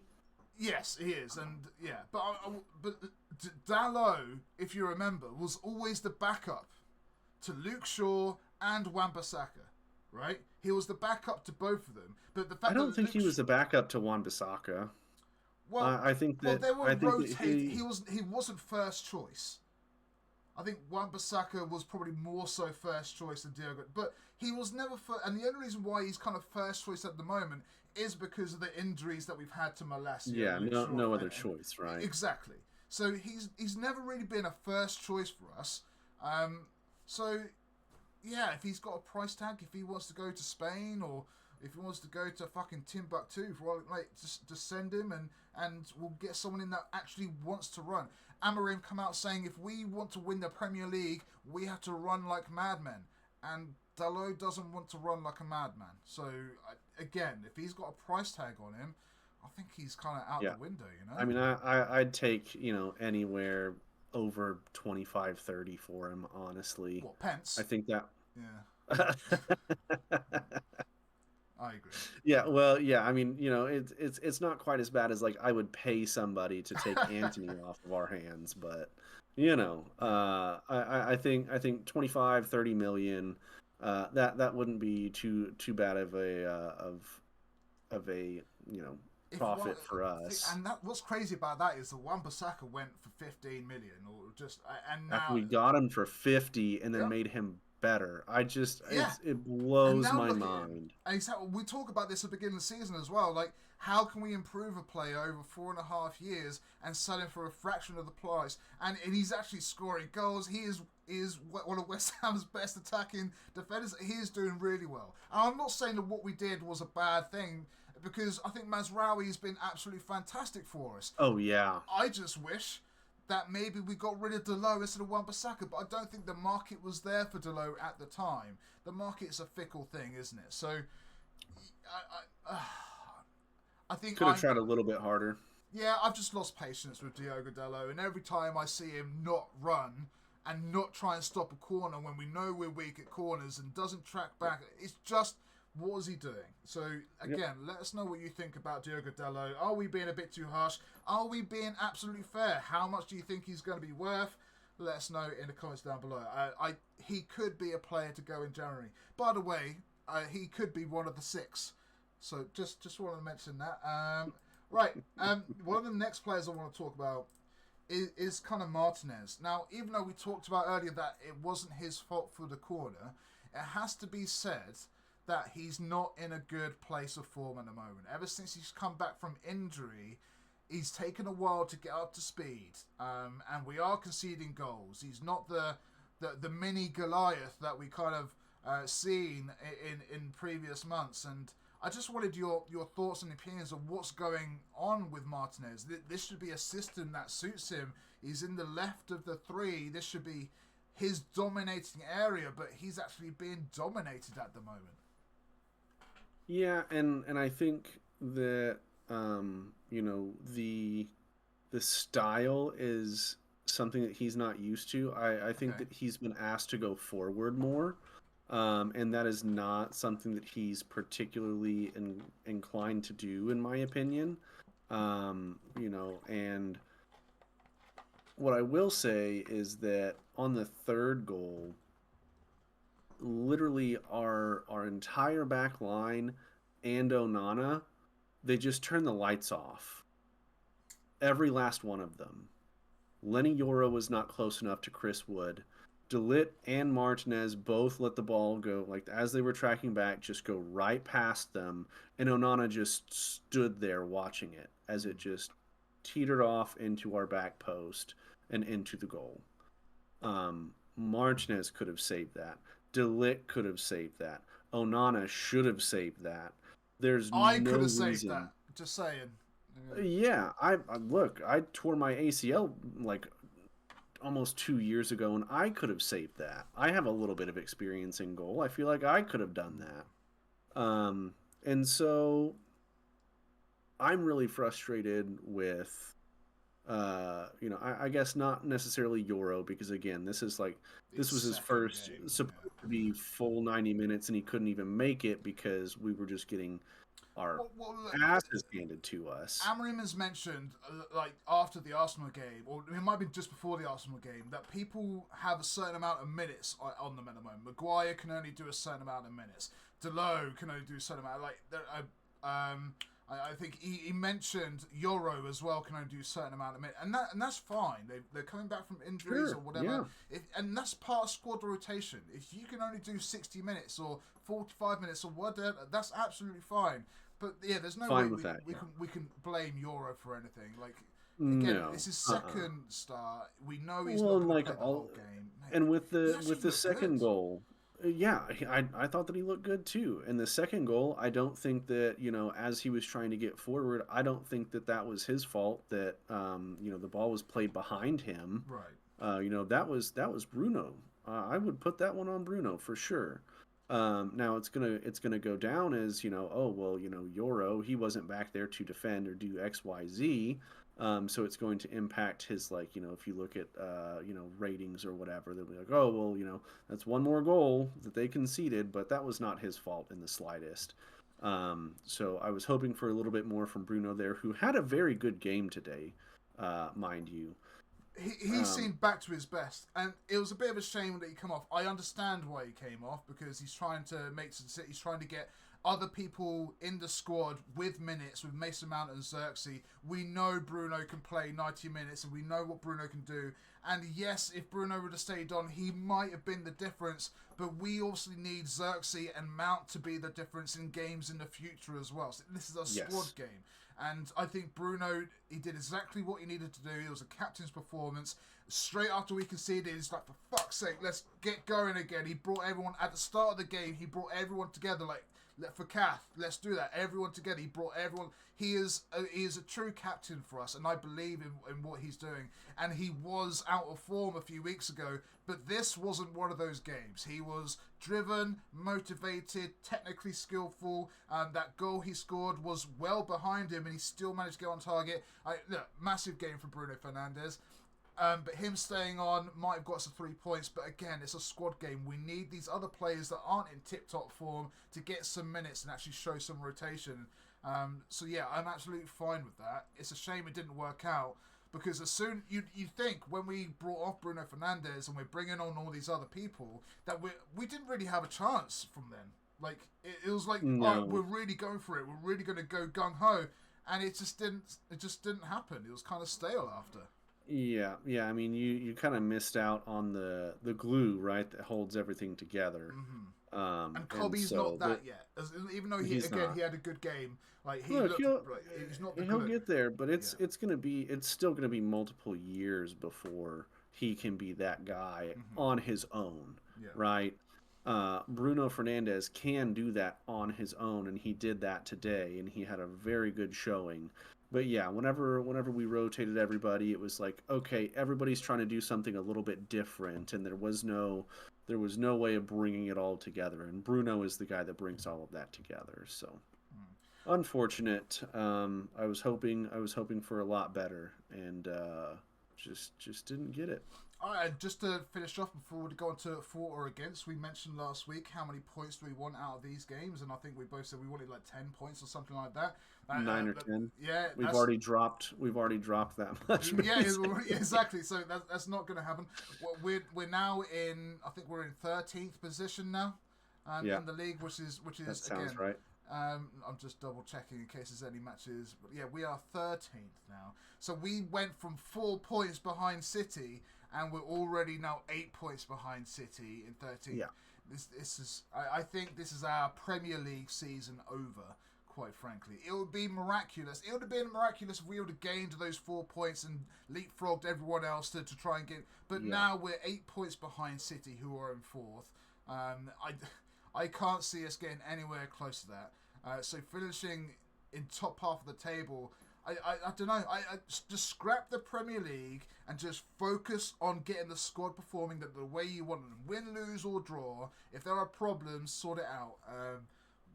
yes, he is, and yeah, but Dalot, if you remember, was always the backup to Luke Shaw and Wan-Bissaka, right? He was the backup to both of them. But the I fact don't that think he was a backup to Wan-Bissaka. well, I think well, that they were I think that rotating. He wasn't first choice. I think Wan-Bissaka was probably more so first choice than Diogo, but he was never first. And the only reason why he's kind of first choice at the moment is because of the injuries that we've had to Malacia, yeah, Luke no Shaw, no other and choice, right? exactly. So he's never really been a first choice for us. So yeah, if he's got a price tag, if he wants to go to Spain or if he wants to go to fucking Timbuktu, just send him and we'll get someone in that actually wants to run. Amorim come out saying if we want to win the Premier League, we have to run like madmen, and Dalot doesn't want to run like a madman. So again, if he's got a price tag on him, I think he's kind of out Yeah. the window. I mean, I'd take, anywhere over 25, 30 for him, honestly. What, I Pence? think that Yeah, I agree. Yeah, well, yeah, I mean, it's not quite as bad as like I would pay somebody to take Anthony off of our hands, but I think 25, 30 million, that wouldn't be too bad of a If one, profit for us and that what's crazy about that is the Wan-Bissaka went for 15 million, or just and after now, we got him for 50 and then yep, made him better. yeah, It and blows now my look at him. mind. And exactly, we talk about this at the beginning of the season as well. Like, how can we improve a player over 4.5 years and sell him for a fraction of the price? And he's actually scoring goals. He is one of West Ham's best attacking defenders. He is doing really well. And I'm not saying that what we did was a bad thing, because I think Mazraoui has been absolutely fantastic for us. Oh yeah. I just wish that maybe we got rid of Dalot instead of Wan-Bissaka, but I don't think the market was there for Dalot at the time. The market is a fickle thing, isn't it? So, I think Could have tried a little bit harder. yeah, I've just lost patience with Diogo Dalot, and every time I see him not run and not try and stop a corner when we know we're weak at corners and doesn't track back, it's just, what is he doing? So again, Yep. let us know what you think about Diogo Dalot. Are we being a bit too harsh? Are we being absolutely fair? How much do you think he's going to be worth? Let us know in the comments down below. He could be a player to go in January. By the way, he could be one of the 6. So just want to mention that. Right. One of the next players I want to talk about is kind of Martinez. Now, even though we talked about earlier that it wasn't his fault for the corner, it has to be said that he's not in a good place of form at the moment. Ever since he's come back from injury, he's taken a while to get up to speed, and we are conceding goals. He's not the mini Goliath that we kind of seen in previous months. And I just wanted your thoughts and opinions of what's going on with Martinez. This should be a system that suits him. He's in the left of the 3. This should be his dominating area, but he's actually being dominated at the moment. Yeah, and I think that the style is something that he's not used to. I think Okay. that he's been asked to go forward more, and that is not something that he's particularly inclined to do, in my opinion. And what I will say is that on the third goal, literally our entire back line and Onana, they just turned the lights off. Every last one of them. Lenny Yoro was not close enough to Chris Wood. DeLitt and Martinez both let the ball go, like as they were tracking back, just go right past them. And Onana just stood there watching it as it just teetered off into our back post and into the goal. Martinez could have saved that. DeLitt could have saved that. Onana should have saved that. There's I no could have saved reason. that. Just saying. Yeah, I look. I tore my ACL like almost 2 years ago, and I could have saved that. I have a little bit of experience in goal. I feel like I could have done that. And so I'm really frustrated with, I guess not necessarily Euro, because again, this was his first, supposed to be full 90 minutes, and he couldn't even make it because we were just getting our asses handed to us. Amorim has mentioned, like after the Arsenal game, or it might be just before the Arsenal game, that people have a certain amount of minutes on them at the moment. Maguire can only do a certain amount of minutes. Delo can only do a certain amount. I think he mentioned Euro as well can only do a certain amount of minutes, and that's fine. They're coming back from injuries or whatever, and that's part of squad rotation. If you can only do 60 minutes or 45 minutes or whatever, that's absolutely fine. But yeah, there's no way we can blame Euro for anything. Like again, it's his second start. We know he's not going to play the whole game. Mate, and with the second goal. Yeah, I thought that he looked good too. And the second goal, I don't think that, as he was trying to get forward, I don't think that was his fault that, the ball was played behind him. Right. That was Bruno. I would put that one on Bruno for sure. Now it's gonna go down as, Euro, he wasn't back there to defend or do X, Y, Z. So it's going to impact his, if you look at, ratings or whatever, they'll be like, oh, well, that's one more goal that they conceded, but that was not his fault in the slightest. So I was hoping for a little bit more from Bruno there, who had a very good game today, mind you. He seemed back to his best, and it was a bit of a shame that he came off. I understand why he came off, because he's trying to he's trying to get other people in the squad with minutes, with Mason Mount and Xerxes. We know Bruno can play 90 minutes, and we know what Bruno can do. And yes, if Bruno would have stayed on, he might have been the difference, but we also need Xerxes and Mount to be the difference in games in the future as well. So this is a squad game. And I think Bruno, he did exactly what he needed to do. It was a captain's performance. Straight after we conceded, he's like, for fuck's sake, let's get going again. He brought everyone, at the start of the game, he brought everyone together, like, for Kath, let's do that. Everyone together. He brought everyone. He is a true captain for us, and I believe in what he's doing. And he was out of form a few weeks ago, but this wasn't one of those games. He was driven, motivated, technically skillful. That goal he scored was well behind him, and he still managed to get on target. Look, massive game for Bruno Fernandes. But him staying on might have got us 3 points. But again, it's a squad game. We need these other players that aren't in tip-top form to get some minutes and actually show some rotation. So yeah, I'm absolutely fine with that. It's a shame it didn't work out, because as soon you think when we brought off Bruno Fernandes and we're bringing on all these other people that we didn't really have a chance from then. Like it was like, oh, we're really going for it. We're really going to go gung ho, and it just didn't happen. It was kind of stale after. Yeah. I mean, you kind of missed out on the glue, right, that holds everything together. Mm-hmm. And Kobe's not that yet. Even though he had a good game, like he's not. He'll get there, but it's still gonna be multiple years before he can be that guy on his own, right? Bruno Fernandes can do that on his own, and he did that today, and he had a very good showing. But yeah, whenever we rotated everybody, it was like, okay, everybody's trying to do something a little bit different, and there was no way of bringing it all together. And Bruno is the guy that brings all of that together. So unfortunate. I was hoping for a lot better, and just didn't get it. All right, just to finish off before we go on to for or against, we mentioned last week how many points do we want out of these games, and I think we both said we wanted like 10 points or something like that. 9 or 10. Yeah, we've already dropped that much. Yeah, exactly. So that's not going to happen. Well, we're now in, I think we're in 13th position now, in the league, which is that sounds again, right. I'm just double checking in case there's any matches. But yeah, we are 13th now. So we went from 4 points behind City, and we're already now 8 points behind City in 13th. Yeah. This is. I think this is our Premier League season over. Quite frankly, it would be miraculous. It would have been miraculous if we would have gained those 4 points and leapfrogged everyone else to try and get. But now we're 8 points behind City, who are in 4th. I can't see us getting anywhere close to that. So finishing in top half of the table, I don't know. I just scrap the Premier League and just focus on getting the squad performing the way you want them. Win, lose, or draw. If there are problems, sort it out.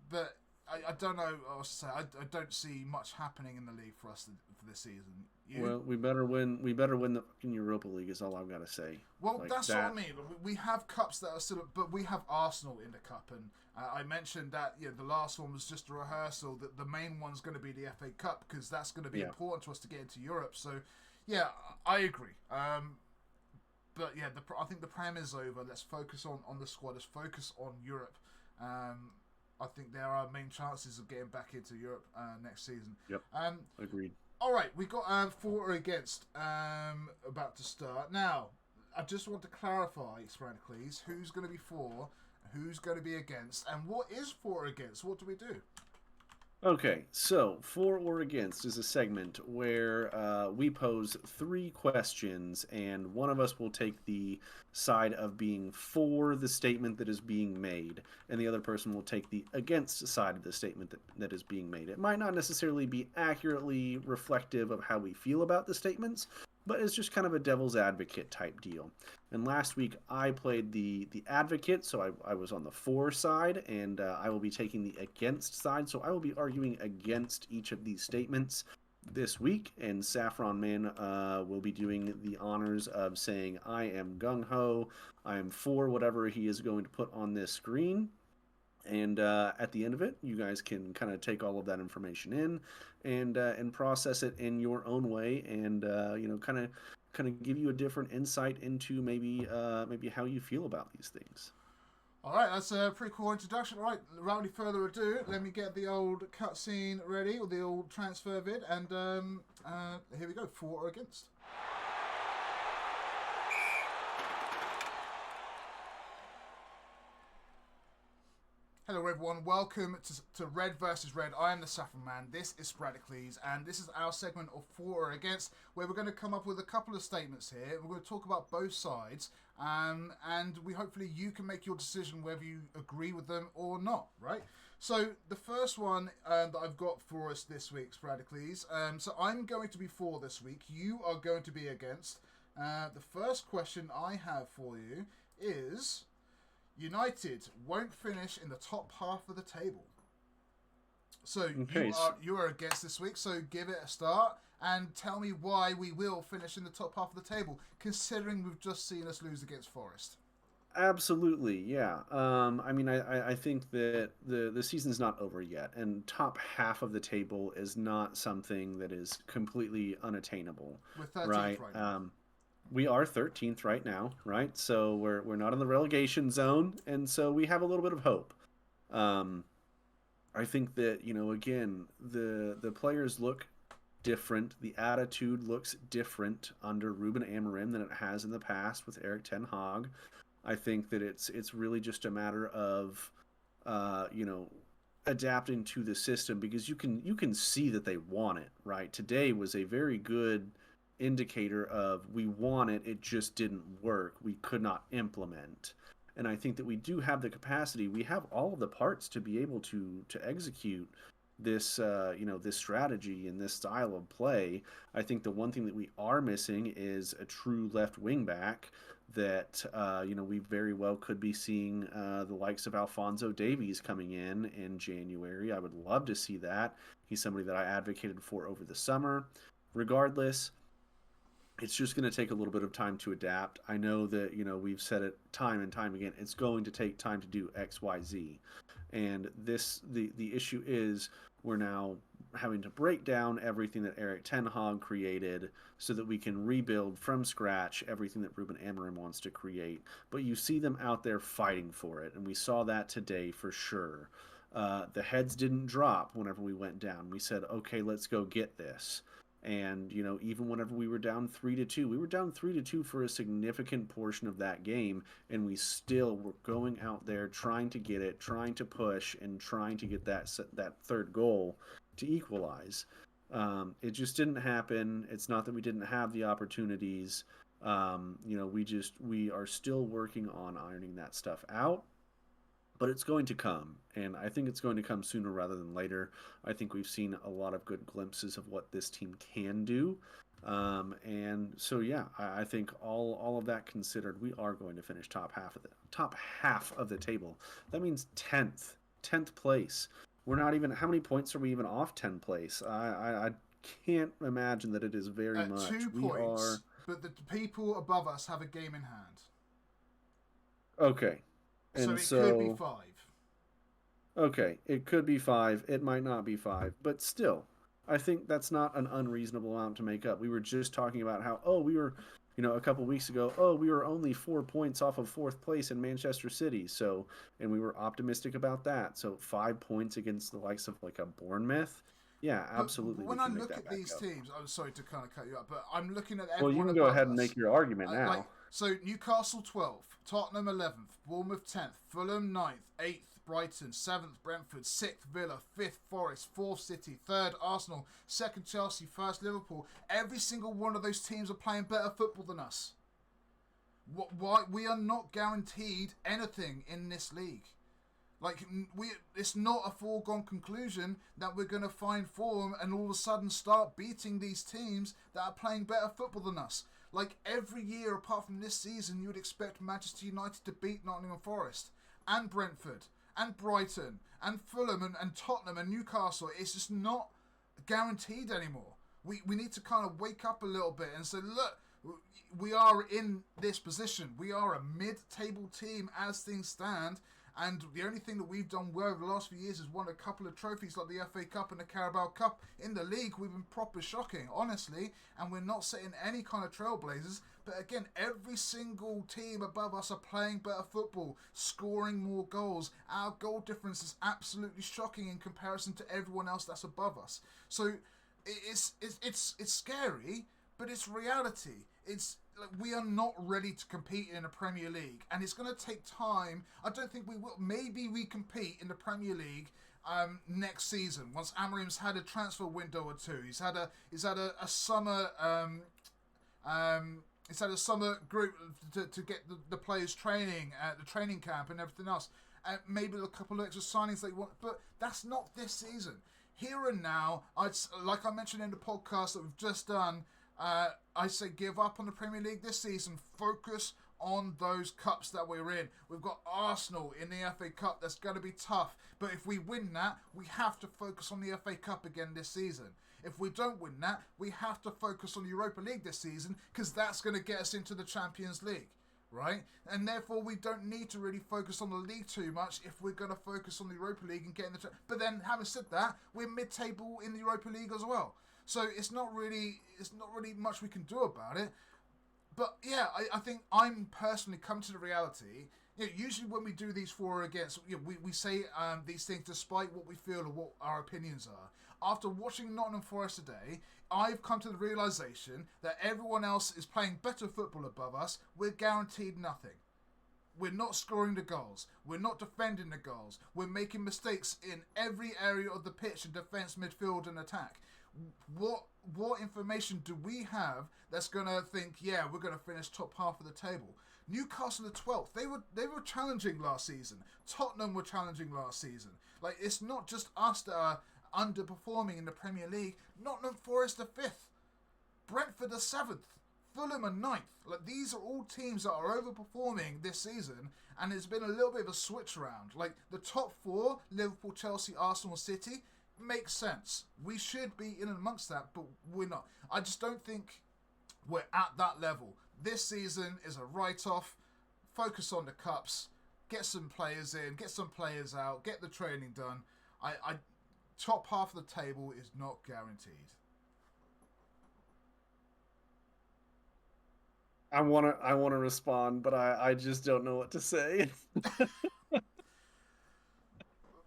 But I don't know what else to say. I don't see much happening in the league for us for this season. You? Well, we better win. We better win the fucking Europa League. Is all I've got to say. Well, Like that's that. what I mean. We have cups that are still, but we have Arsenal in the cup, and I mentioned that the last one was just a rehearsal. That the main one's going to be the FA Cup because that's going to be Yeah. important to us to get into Europe. So, yeah, I agree. But yeah, I think the Prem is over. Let's focus on the squad. Let's focus on Europe. I think there are main chances of getting back into Europe next season. Yep. Agreed. All right, we got for or against about to start. Now, I just want to clarify, Sporadiclese, who's going to be for, who's going to be against, and what is for or against? What do we do? Okay, so for or against is a segment where we pose 3 questions, and one of us will take the side of being for the statement that is being made, and the other person will take the against side of the statement that is being made. It might not necessarily be accurately reflective of how we feel about the statements, but it's just kind of a devil's advocate type deal. And last week I played the advocate, so I was on the for side, and I will be taking the against side, so I will be arguing against each of these statements this week, and TheSaffronMan will be doing the honors of saying I am gung-ho, I am for whatever he is going to put on this screen. And at the end of it, you guys can kind of take all of that information in and process it in your own way, and kind of give you a different insight into maybe how you feel about these things. All right, that's a pretty cool introduction. All right, without any further ado, let me get the old cutscene ready, or the old transfer vid, and here we go, for or against. Hello everyone, welcome to Red versus Red. I am the TheSaffronMan, this is Sporadiclese, and this is our segment of for or against, where we're going to come up with a couple of statements here. We're going to talk about both sides, and hopefully you can make your decision whether you agree with them or not, right? So the first one that I've got for us this week, Sporadiclese, so I'm going to be for this week, you are going to be against. The first question I have for you is: United won't finish in the top half of the table. So Okay, you are against this week, so give it a start and tell me why we will finish in the top half of the table, considering we've just seen us lose against Forest. absolutely, yeah. I think that the season's not over yet, and top half of the table is not something that is completely unattainable. We're 13th Right. right now. We are 13th right now, right? So we're not in the relegation zone, and so we have a little bit of hope. I think that again, the players look different. The attitude looks different under Ruben Amorim than it has in the past with Eric Ten Hag. I think that it's really just a matter of adapting to the system, because you can see that they want it, right? Today was a very good indicator of we want it, it just didn't work, we could not implement. And I think that we do have the capacity, we have all of the parts to be able to execute this this strategy and this style of play. I think the one thing that we are missing is a true left wing back that we very well could be seeing the likes of Alphonso Davies coming in January. I would love to see that. He's somebody that I advocated for over the summer. Regardless, it's just going to take a little bit of time to adapt. I know that we've said it time and time again, it's going to take time to do XYZ, and the issue is we're now having to break down everything that Eric Ten Hag created so that we can rebuild from scratch everything that Ruben Amorim wants to create. But you see them out there fighting for it, and we saw that today for sure. The heads didn't drop whenever we went down. We said, okay, let's go get this. And even whenever we were down 3-2, we were down 3-2 for a significant portion of that game, and we still were going out there trying to get it, trying to push, and trying to get that third goal to equalize. It just didn't happen. It's not that we didn't have the opportunities. We are still working on ironing that stuff out. but it's going to come, and I think it's going to come sooner rather than later. I think we've seen a lot of good glimpses of what this team can do, and so yeah, I think all of that considered, we are going to finish top half of the table. That means tenth place. We're not even. How many points are we even off 10th place? I can't imagine that it is very At much. 2 points, but the people above us have a game in hand. Okay, So and it could be so 5. okay, it could be 5. It might not be 5, but still, I think that's not an unreasonable amount to make up. We were just talking about how, we were, a couple weeks ago, we were only 4 points off of 4th place in Manchester City. So, and we were optimistic about that. So 5 points against the likes of like a Bournemouth. Yeah, But absolutely, we when I can make look that at back these up. teams, I'm sorry to kind of cut you up, but I'm looking at Well, you everyone can go above ahead and us. make your argument Like, now. so Newcastle 12th, Tottenham 11th, Bournemouth 10th, Fulham 9th, 8th Brighton, 7th Brentford, 6th Villa, 5th Forest, 4th City, 3rd Arsenal, 2nd Chelsea, 1st Liverpool. Every single one of those teams are playing better football than us. Why we are not guaranteed anything in this league. Like, it's not a foregone conclusion that we're going to find form and all of a sudden start beating these teams that are playing better football than us. Like, every year apart from this season, you would expect Manchester United to beat Nottingham Forest and Brentford and Brighton and Fulham and Tottenham and Newcastle. It's just not guaranteed anymore. We need to kind of wake up a little bit and say, look, we are in this position. We are a mid-table team as things stand. And the only thing that we've done well over the last few years is won a couple of trophies like the FA Cup and the Carabao Cup. In the league, we've been proper shocking, honestly, and we're not setting any kind of trailblazers. But again, every single team above us are playing better football, scoring more goals. Our goal difference is absolutely shocking in comparison to everyone else that's above us. So it's scary, but it's reality. It's like we are not ready to compete in a Premier League, and it's going to take time. I don't think we will. Maybe we compete in the Premier League next season once Amorim's had a transfer window or two. He's had a summer he's had a summer group to get the players training at the training camp and everything else. Maybe a couple of extra signings they want, but that's not this season. Here and now, like I mentioned in the podcast that we've just done. I say give up on the Premier League this season. Focus on those cups that we're in. We've got Arsenal in the FA Cup. That's going to be tough. But if we win that, we have to focus on the FA Cup again this season. If we don't win that, we have to focus on the Europa League this season because that's going to get us into the Champions League. Right? And therefore we don't need to really focus on the league too much if we're going to focus on the Europa League and get in the... But then having said that, we're mid-table in the Europa League as well. So it's not really much we can do about it. But yeah, I think I'm personally come to the reality. Usually when we do these for or against, we say these things despite what we feel or what our opinions are. After watching Nottingham Forest today, I've come to the realisation that everyone else is playing better football above us. We're guaranteed nothing. We're not scoring the goals. We're not defending the goals. We're making mistakes in every area of the pitch in defence, midfield and attack. What information do we have that's going to think, yeah, we're going to finish top half of the table? Newcastle are 12th. They were challenging last season. Tottenham were challenging last season. Like, it's not just us that are underperforming in the Premier League. Nottingham Forest are 5th. Brentford are 7th. Fulham are 9th. Like, these are all teams that are overperforming this season, and it's been a little bit of a switch around. Like, the top 4, Liverpool, Chelsea, Arsenal, City, makes sense. We should be in amongst that, but we're not. I just don't think we're at that level. This season is a write-off. Focus on the cups. Get some players in. Get some players out. Get the training done. I top half of the table is not guaranteed. I wanna respond, but I just don't know what to say.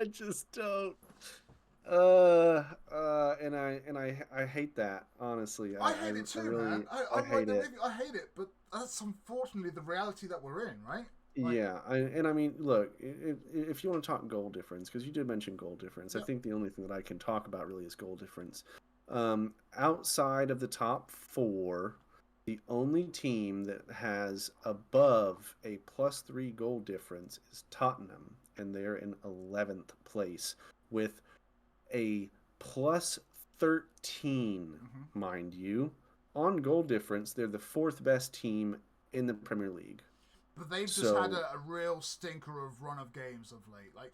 I just don't. And I hate that, honestly. I hate it too, really, man. I I'm right hate there it. with you. I hate it, but that's unfortunately the reality that we're in, right? Like, Yeah, I mean, look, if you want to talk goal difference, because you did mention goal difference, I yeah. think the only thing that I can talk about really is goal difference. Outside of the top 4, the only team that has above a +3 goal difference is Tottenham, and they're in 11th place with a plus 13, mind you, on goal difference. They're the fourth best team in the Premier League. But they've just had a real stinker of run of games of late. Like,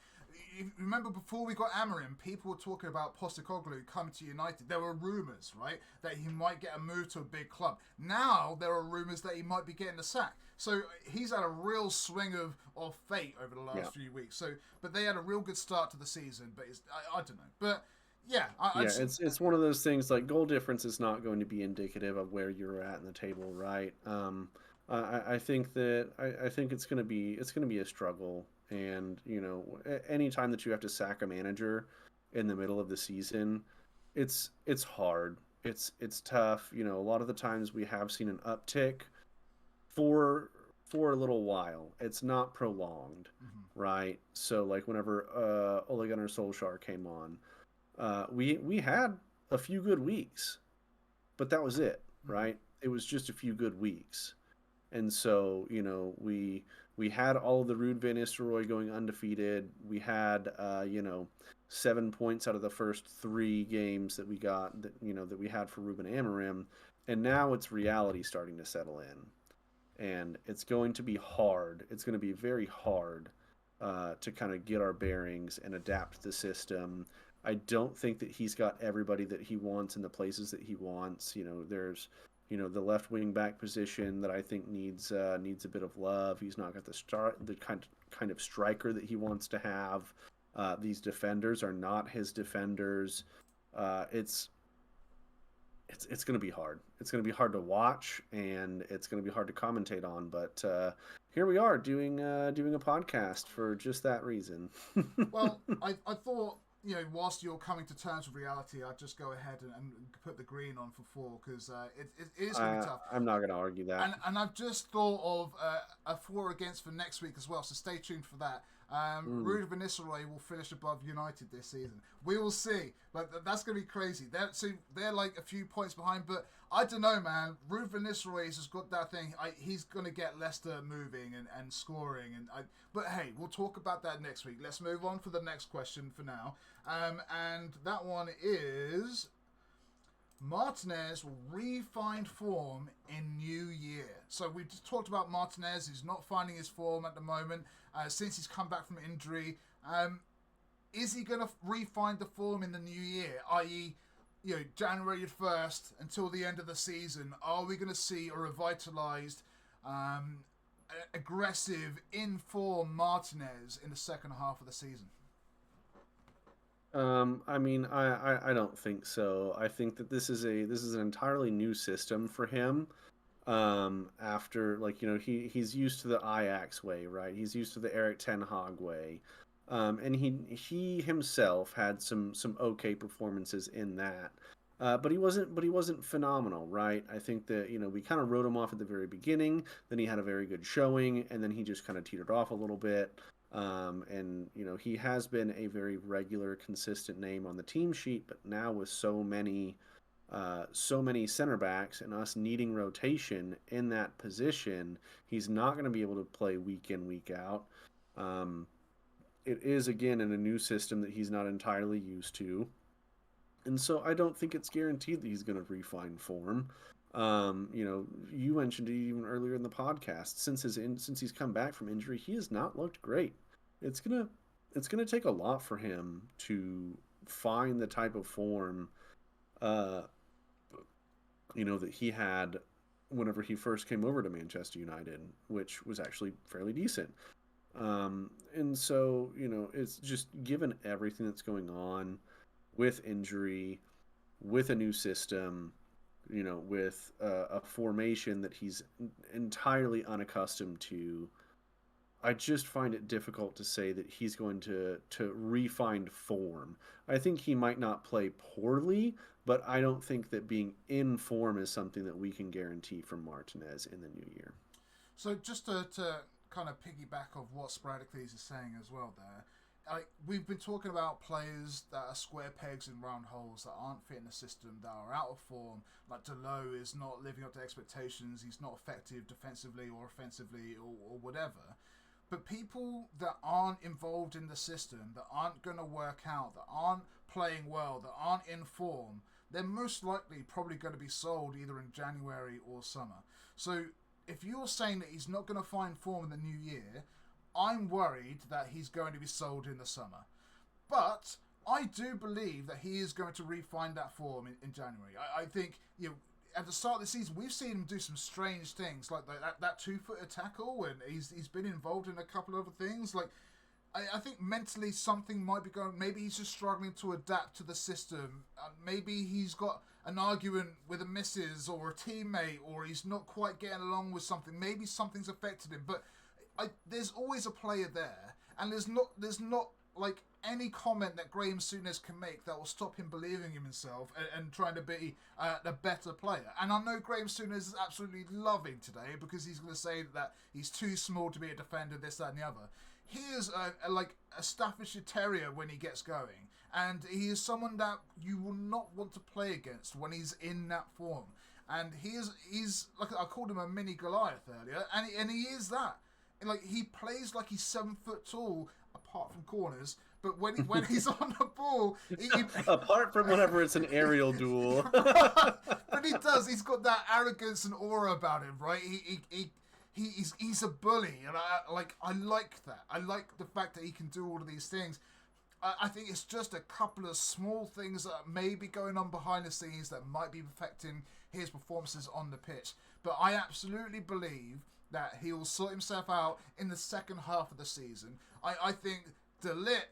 you remember before we got Amorim, people were talking about Postecoglou coming to United. There were rumours, right, that he might get a move to a big club. Now there are rumours that he might be getting the sack. So he's had a real swing of fate over the last few weeks. So, but they had a real good start to the season. But I don't know. But yeah, it's one of those things. Like, goal difference is not going to be indicative of where you're at in the table, right? I think it's going to be a struggle, and any time that you have to sack a manager in the middle of the season, it's hard. It's tough. A lot of the times we have seen an uptick for a little while. It's not prolonged, right? So like whenever Ole Gunnar Solskjaer came on, we had a few good weeks, but that was it, right? It was just a few good weeks. And so, we had all of the Ruud van Nistelrooy going undefeated. We had, 7 points out of the first 3 games that we got, that we had for Ruben Amorim. And now it's reality starting to settle in. And it's going to be hard. It's going to be very hard to kind of get our bearings and adapt the system. I don't think that he's got everybody that he wants in the places that he wants. There's the left wing back position that I think needs a bit of love. He's not got the kind of striker that he wants to have. These defenders are not his defenders. It's going to be hard. It's going to be hard to watch, and it's going to be hard to commentate on. But here we are doing a podcast for just that reason. Well, I thought, whilst you're coming to terms with reality, I'd just go ahead and put the green on for 4, because it is going to be tough. I'm not going to argue that. And I've just thought of a 4 against for next week as well, so stay tuned for that. Ruud van Nistelrooy will finish above United this season. We will see. But that's going to be crazy. They're like a few points behind, but I don't know, man. Ruud van Nistelrooy has got that thing. He's going to get Leicester moving and scoring. But hey, we'll talk about that next week. Let's move on for the next question for now. And that one is: Martinez will re-find form in new year. So we've just talked about Martinez. He's not finding his form at the moment since he's come back from injury. Is he going to re-find the form in the new year, i.e., January 1st until the end of the season? Are we going to see a revitalized, aggressive, in-form Martinez in the second half of the season? I don't think so. I think that this is an entirely new system for him. After, he's used to the Ajax way, right? He's used to the Erik ten Hag way. And he himself had some okay performances in that. But he wasn't phenomenal, right? I think that, we kind of wrote him off at the very beginning, then he had a very good showing, and then he just kind of teetered off a little bit. And he has been a very regular, consistent name on the team sheet, but now with so many center backs and us needing rotation in that position, he's not going to be able to play week in, week out. It is, again, in a new system that he's not entirely used to. And so I don't think it's guaranteed that he's going to refine form. You mentioned it even earlier in the podcast. Since he's come back from injury, he has not looked great. It's gonna take a lot for him to find the type of form, that he had whenever he first came over to Manchester United, which was actually fairly decent. And so, it's just, given everything that's going on with injury, with a new system, with a formation that he's entirely unaccustomed to, I just find it difficult to say that he's going to refine form. I think he might not play poorly, but I don't think that being in form is something that we can guarantee from Martinez in the new year. So just to kind of piggyback of what Sporadiclese is saying as well there, we've been talking about players that are square pegs in round holes, that aren't fitting the system, that are out of form. Like Delot is not living up to expectations. He's not effective defensively or offensively or whatever. But people that aren't involved in the system, that aren't going to work out, that aren't playing well, that aren't in form, they're most likely probably going to be sold either in January or summer. So if you're saying that he's not going to find form in the new year, I'm worried that he's going to be sold in the summer. But I do believe that he is going to refine that form in January. I think, at the start of the season, we've seen him do some strange things, like that 2-footer tackle, and he's been involved in a couple of other things. Like, I think mentally something might be going. Maybe he's just struggling to adapt to the system. Maybe he's got an argument with a missus or a teammate, or he's not quite getting along with something. Maybe something's affected him. But there's always a player there, and there's not like any comment that Graham Souness can make that will stop him believing in himself and trying to be a better player. And I know Graham Souness is absolutely loving today because he's going to say that he's too small to be a defender, this, that, and the other. He is like a Staffordshire Terrier when he gets going, and he is someone that you will not want to play against when he's in that form. And he's like, I called him a mini Goliath earlier, and he is that. Like, he plays like he's 7 foot tall, apart from corners. But when he's on the ball, apart from whenever it's an aerial duel, but he does. He's got that arrogance and aura about him, right? He's a bully, and I like that. I like the fact that he can do all of these things. I think it's just a couple of small things that may be going on behind the scenes that might be affecting his performances on the pitch. But I absolutely believe that he will sort himself out in the second half of the season. I think De Ligt,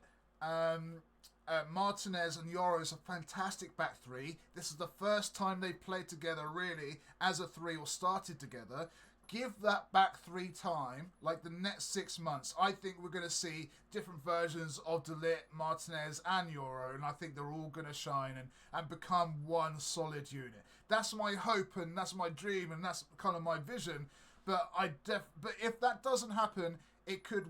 Martinez and Yoro is a fantastic back three. This is the first time they've played together really as a three or started together. Give that back three time, like the next 6 months. I think we're going to see different versions of De Ligt, Martinez and Yoro, and I think they're all going to shine and become one solid unit. That's my hope and that's my dream and that's kind of my vision. But but if that doesn't happen, he could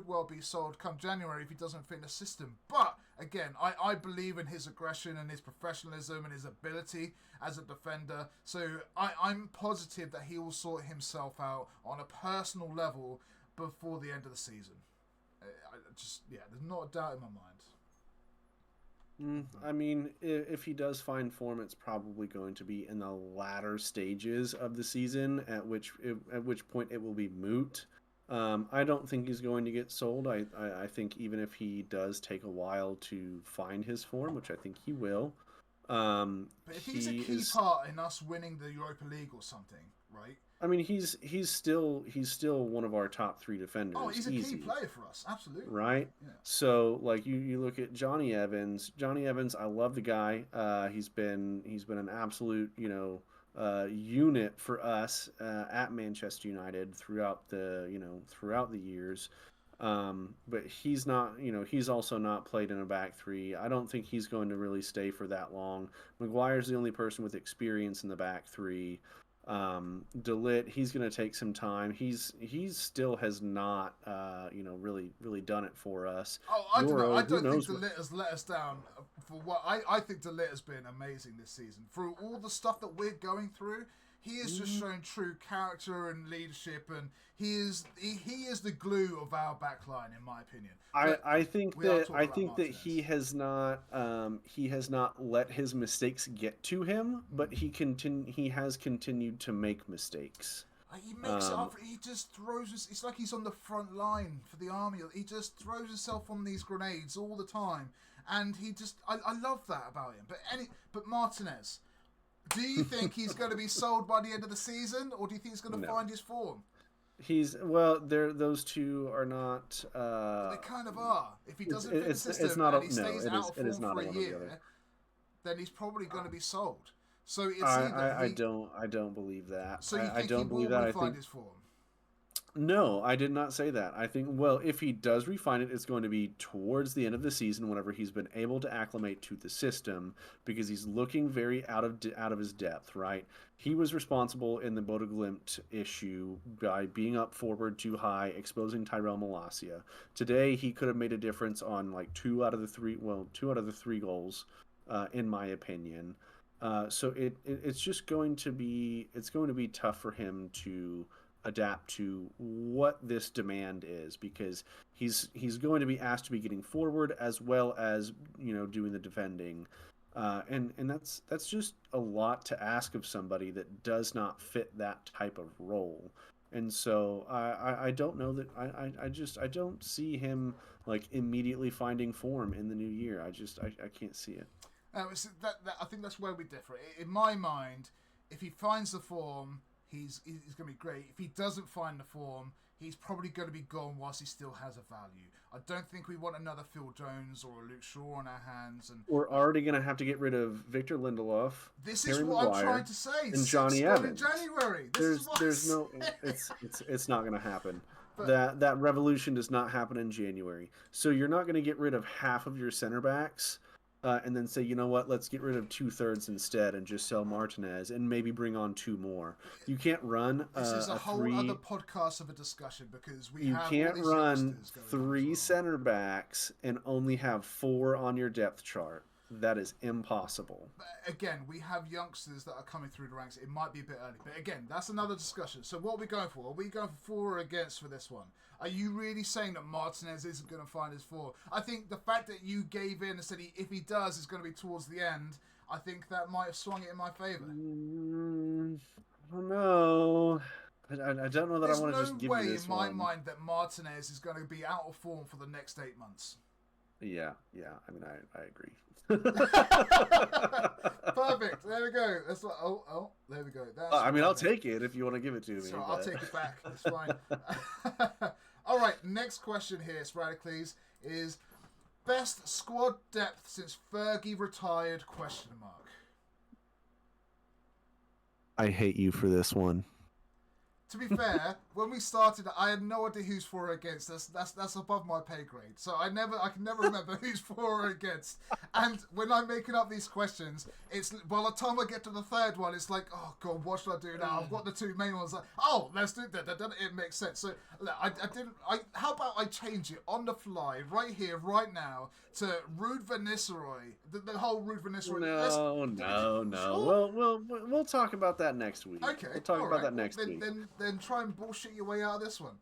well be sold come January if he doesn't fit in the system. But again, I believe in his aggression and his professionalism and his ability as a defender. So I'm positive that he will sort himself out on a personal level before the end of the season. There's not a doubt in my mind. I mean, if he does find form, it's probably going to be in the latter stages of the season, at which point it will be moot. I don't think he's going to get sold. I think even if he does take a while to find his form, which I think he will. But if he's a key part in us winning the Europa League or something, right? I mean, he's still one of our top 3 defenders. Oh, he's a key player for us, absolutely. Right? Yeah. So, like, you look at Johnny Evans. Johnny Evans, I love the guy. He's been an absolute, unit for us at Manchester United throughout the years. But he's not, he's also not played in a back three. I don't think he's going to really stay for that long. Maguire's the only person with experience in the back three. De Ligt, he's going to take some time. He's still has not, really done it for us. Oh, I don't know. I don't think De Ligt has let us down. For what I think De Ligt has been amazing this season. Through all the stuff that we're going through, he has just shown true character and leadership, and he is the glue of our back line, in my opinion. I think that he has not let his mistakes get to him, but he has continued to make mistakes. He makes it up. He just throws. It's like he's on the front line for the army. He just throws himself on these grenades all the time, and I love that about him. But Martinez, do you think he's going to be sold by the end of the season, or do you think he's going to find his form? Those two are not. They kind of are. If he doesn't fit the system and he stays out of form for a year, then he's probably going to be sold. So it's I don't believe that. So you think I don't he will refine his form? No, I did not say that. I think, if he does refine it, it's going to be towards the end of the season, whenever he's been able to acclimate to the system, because he's looking very out of his depth, right? He was responsible in the Bodo Glimt issue by being up forward too high, exposing Tyrell Malacia. Today, he could have made a difference on like two out of the three goals, in my opinion. So it's going to be tough for him to adapt to what this demand is, because he's going to be asked to be getting forward as well as doing the defending, and that's just a lot to ask of somebody that does not fit that type of role. And so I don't know that I don't see him like immediately finding form in the new year. I can't see it. I think that's where we differ. In my mind, if he finds the form, he's going to be great. If he doesn't find the form, he's probably going to be gone whilst he still has a value. I don't think we want another Phil Jones or a Luke Shaw on our hands. And we're already going to have to get rid of Victor Lindelof. This Harry is what Maguire, I'm trying to say. And Johnny Evans. In January. There's no. It's not going to happen. But that revolution does not happen in January. So you're not going to get rid of half of your center backs. And then say, you know what, let's get rid of 2/3 instead and just sell Martinez and maybe bring on 2 more. You can't run this is a whole other podcast of a discussion, because you can't run 3 center backs and only have 4 on your depth chart. That is impossible. But again, we have youngsters that are coming through the ranks. It might be a bit early, but again, that's another discussion. So what are we going for? Are we going for or against for this one? Are you really saying that Martinez isn't going to find his form? I think the fact that you gave in and said if he does, it's going to be towards the end. I think that might have swung it in my favour. I don't know. I don't know that I want to just give you this one. There's no way in my mind that Martinez is going to be out of form for the next 8 months. Yeah. I mean, I agree. Perfect. There we go. That's like, there we go. I mean, I'll take it if you want to give it to me. So I'll take it back. It's fine. All right. Next question here, Sporadiclese, is best squad depth since Fergie retired? ? I hate you for this one. To be fair, when we started, I had no idea who's for or against. That's above my pay grade. So I can never remember who's for or against. And when I'm making up these questions, it's by the time I get to the third one, it's like, oh god, what should I do now? I've got the 2 main ones. Like, oh, let's do that. It makes sense. So how about I change it on the fly, right here, right now, to RedVsRed. The whole RedVsRed. No. Sure. We'll talk about that next week. Okay. We'll talk about that next week. Then try and bullshit your way out of this one.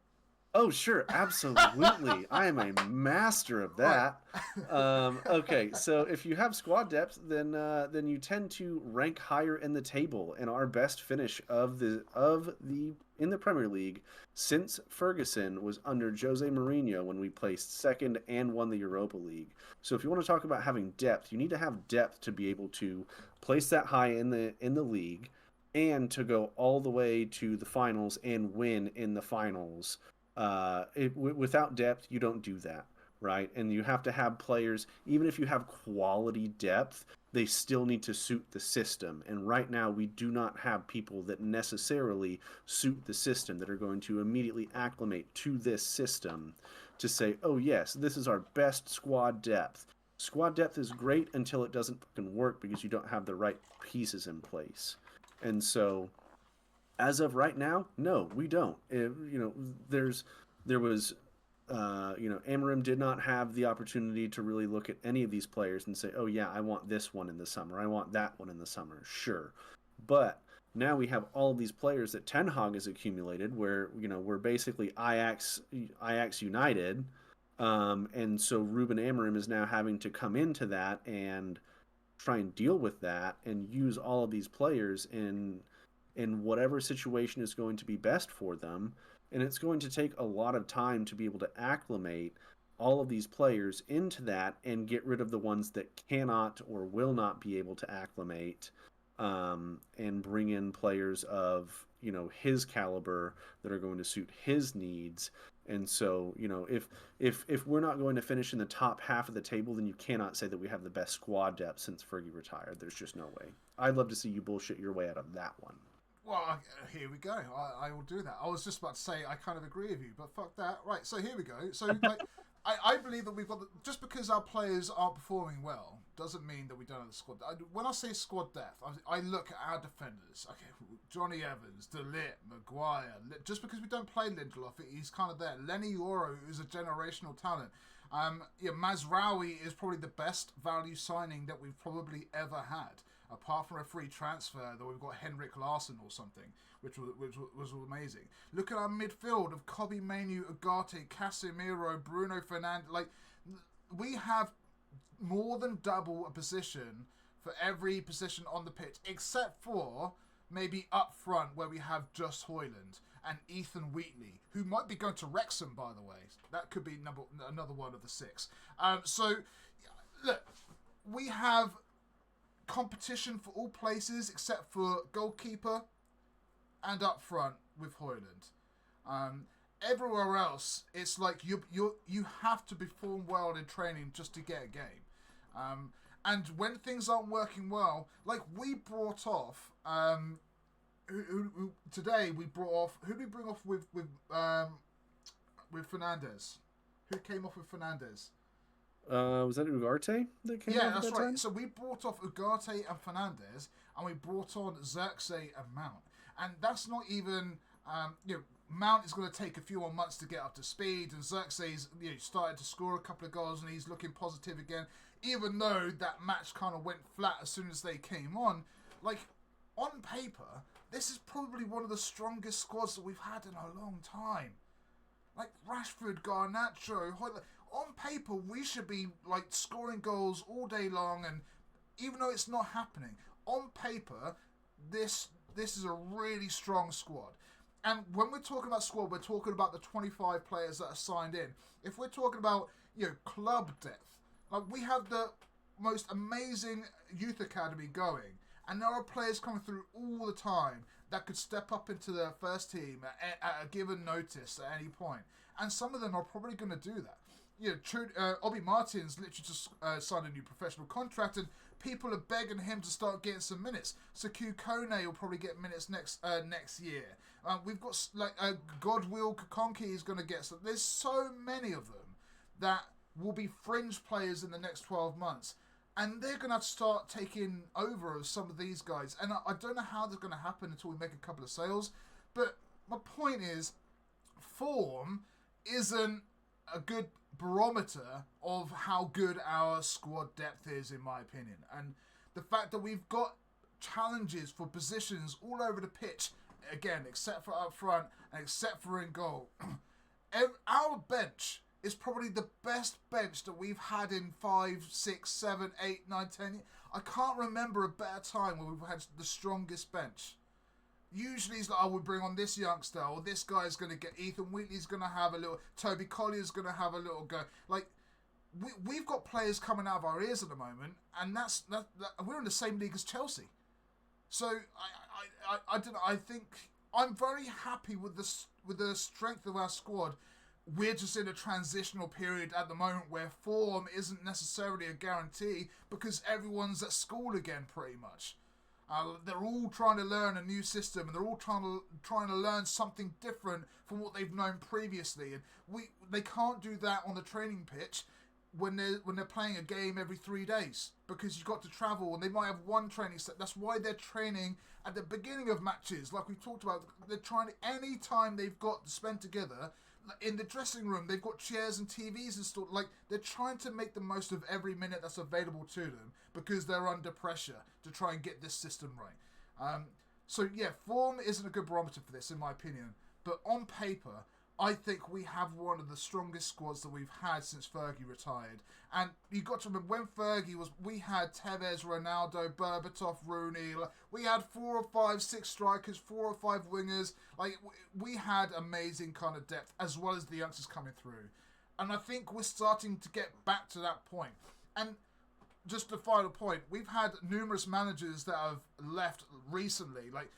Oh, sure. Absolutely. I am a master of that. Okay. So if you have squad depth, then you tend to rank higher in the table. And our best finish in the Premier League since Ferguson was under Jose Mourinho, when we placed second and won the Europa League. So if you want to talk about having depth, you need to have depth to be able to place that high in the league, and to go all the way to the finals and win in the finals. Without depth, you don't do that, right? And you have to have players, even if you have quality depth, they still need to suit the system. And right now, we do not have people that necessarily suit the system, that are going to immediately acclimate to this system to say, oh yes, this is our best squad depth. Squad depth is great until it doesn't fucking work, because you don't have the right pieces in place. And so, as of right now, no, we don't. Amarim did not have the opportunity to really look at any of these players and say, oh yeah, I want this one in the summer, I want that one in the summer. Sure. But now we have all of these players that Ten Hag has accumulated, where, we're basically Ajax United. And so Ruben Amorim is now having to come into that and try and deal with that and use all of these players in whatever situation is going to be best for them. And it's going to take a lot of time to be able to acclimate all of these players into that and get rid of the ones that cannot or will not be able to acclimate, and bring in players of, his caliber that are going to suit his needs. And so, if we're not going to finish in the top half of the table, then you cannot say that we have the best squad depth since Fergie retired. There's just no way. I'd love to see you bullshit your way out of that one. Well, here we go. I will do that. I was just about to say I kind of agree with you, but fuck that. Right, so here we go. So I believe that we've got just because our players aren't performing well doesn't mean that we don't have the squad. When I say squad depth, I look at our defenders. Okay, Johnny Evans, De Ligt, Maguire. Just because we don't play Lindelof, he's kind of there. Lenny Yoro is a generational talent. Mazraoui is probably the best value signing that we've probably ever had. apart from a free transfer that we've got Henrik Larsson or something, which was amazing. Look at our midfield of Kobe Mainu, Ugarte, Casemiro, Bruno Fernandes. Like, we have more than double a position for every position on the pitch, except for maybe up front where we have just Højlund and Ethan Wheatley, who might be going to Wrexham, by the way. That could be another one of the six. So, look, we have competition for all places except for goalkeeper and up front with Højlund. Everywhere else, it's like you have to perform well in training just to get a game. And when things aren't working well, like we brought off, today we brought off. Who did we bring off with Fernandes? Who came off with Fernandes? Was that Ugarte that came off Yeah, that's that right. time? So we brought off Ugarte and Fernandes, and we brought on Xerxes and Mount. And that's not even, Mount is going to take a few more months to get up to speed, and Xerxes started to score a couple of goals, and he's looking positive again. Even though that match kind of went flat as soon as they came on, like, on paper, this is probably one of the strongest squads that we've had in a long time. Like, Rashford, Garnacho, Højlund. On paper, we should be, like, scoring goals all day long, and even though it's not happening, on paper, this is a really strong squad. And when we're talking about squad, we're talking about the 25 players that are signed in. If we're talking about, club depth, like, we have the most amazing youth academy going, and there are players coming through all the time that could step up into the first team at a given notice at any point. And some of them are probably going to do that. Obi Martin's literally just signed a new professional contract, and people are begging him to start getting some minutes. So Q Kone will probably get minutes next year. We've got Godwill Kakonki is going to get some. There's so many of them that will be fringe players in the next 12 months. And they're going to have to start taking over of some of these guys. And I don't know how that's going to happen until we make a couple of sales. But my point is, form isn't a good barometer of how good our squad depth is, in my opinion. And the fact that we've got challenges for positions all over the pitch, again, except for up front and except for in goal, our bench is probably the best bench that we've had in 5, 6, 7, 8, 9, 10 years. I can't remember a better time where we've had the strongest bench. Usually it's like, we bring on this youngster, or this guy's going to get, Ethan Wheatley's going to have a little, Toby Collier's going to have a little go. Like, we've got players coming out of our ears at the moment, and that's we're in the same league as Chelsea. So I don't know. I think I'm very happy with the strength of our squad. We're just in a transitional period at the moment where form isn't necessarily a guarantee because everyone's at school again, pretty much. They're all trying to learn a new system, and they're all trying to learn something different from what they've known previously. And they can't do that on the training pitch when they're playing a game every 3 days, because you've got to travel, and they might have one training set. That's why they're training at the beginning of matches, like we talked about. They're trying to, any time they've got to spend together in the dressing room, they've got chairs and TVs installed. Like, they're trying to make the most of every minute that's available to them because they're under pressure to try and get this system right. So yeah, form isn't a good barometer for this, in my opinion. But on paper, I think we have one of the strongest squads that we've had since Fergie retired. And you got to remember, when Fergie was, we had Tevez, Ronaldo, Berbatov, Rooney. We had 4 or 5, 6 strikers, 4 or 5 wingers. Like, we had amazing kind of depth, as well as the youngsters coming through. And I think we're starting to get back to that point. And just a final point, we've had numerous managers that have left recently. Like,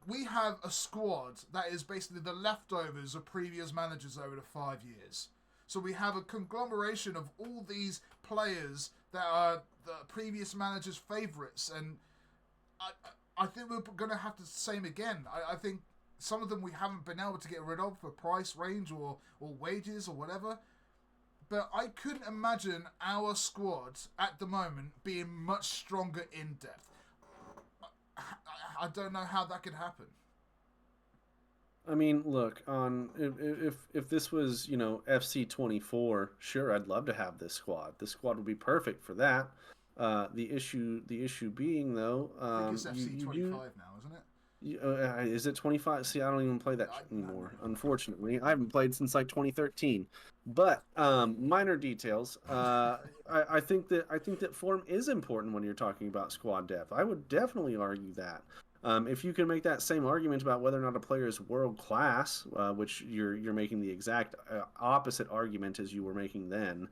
we have a squad that is basically the leftovers of previous managers over the 5 years. So we have a conglomeration of all these players that are the previous managers' favourites, and I think we're going to have the same again. I think some of them we haven't been able to get rid of for price range or wages or whatever. But I couldn't imagine our squad at the moment being much stronger in depth. I don't know how that could happen. I mean, look, if this was, FC 24, sure, I'd love to have this squad. This squad would be perfect for that. The issue being though, I think it's FC you 25 do. now, isn't it? Is it 25? See, I don't even play that anymore. No. Unfortunately, I haven't played since like 2013. But minor details. I think that form is important when you're talking about squad depth. I would definitely argue that. If you can make that same argument about whether or not a player is world class, which you're making the exact opposite argument as you were making then,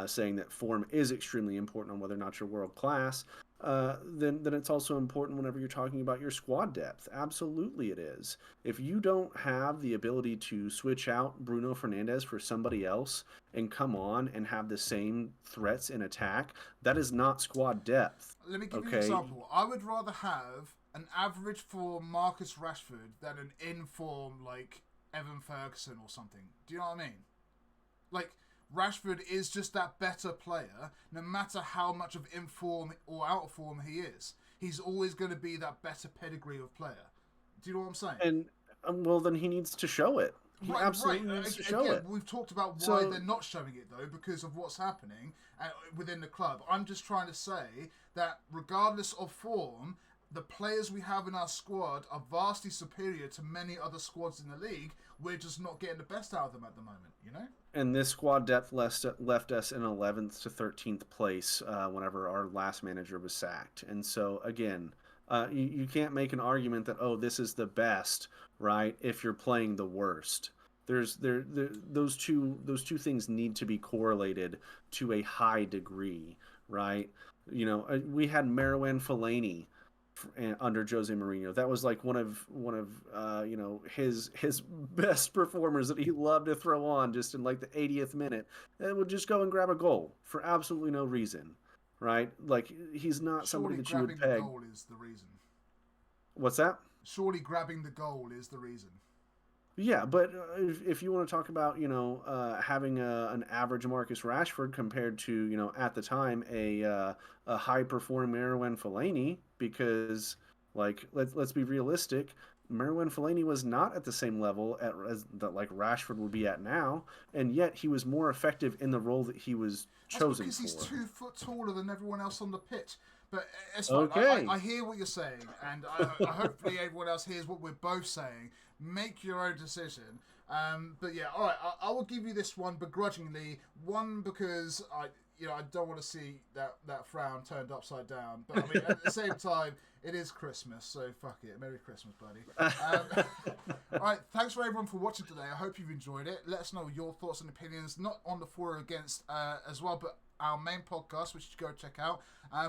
saying that form is extremely important on whether or not you're world class. Then it's also important whenever you're talking about your squad depth. Absolutely, it is. If you don't have the ability to switch out Bruno Fernandes for somebody else and come on and have the same threats in attack, that is not squad depth. Let me give you an example. I would rather have an average form Marcus Rashford than an in-form like Evan Ferguson or something. Do you know what I mean? Like, Rashford is just that better player, no matter how much of in form or out of form he is. He's always going to be that better pedigree of player. Do you know what I'm saying? And well, then he needs to show it. He absolutely needs to show it. We've talked about why they're not showing it, though, because of what's happening within the club. I'm just trying to say that regardless of form, the players we have in our squad are vastly superior to many other squads in the league. We're just not getting the best out of them at the moment, you know? And this squad depth left us in 11th to 13th place whenever our last manager was sacked. And so, again, you can't make an argument that, oh, this is the best, right, if you're playing the worst. Those two things need to be correlated to a high degree, right? You know, we had Marouane Fellaini under Jose Mourinho. That was like one of you know, his best performers that he loved to throw on just in like the 80th minute, and would just go and grab a goal for absolutely no reason, right? Like, he's not somebody that you would peg. Surely grabbing the goal is the reason. What's that? Surely grabbing the goal is the reason. Yeah, but if you want to talk about, you know, having an average Marcus Rashford compared to, you know, at the time a high performing Marouane Fellaini, because like let's be realistic, Marouane Fellaini was not at the same level as that like Rashford would be at now, and yet he was more effective in the role that he was chosen because he's for. 2 foot taller than everyone else on the pitch. But it's fine. Okay. I hear what you're saying, and hopefully everyone else hears what we're both saying. Make your own decision. But yeah, all right. I will give you this one begrudgingly. One, because I don't want to see that frown turned upside down. But I mean, at the same time, it is Christmas, so fuck it. Merry Christmas, buddy. All right. Thanks for everyone for watching today. I hope you've enjoyed it. Let us know your thoughts and opinions, not on the for or against as well, but our main podcast, which you should go check out.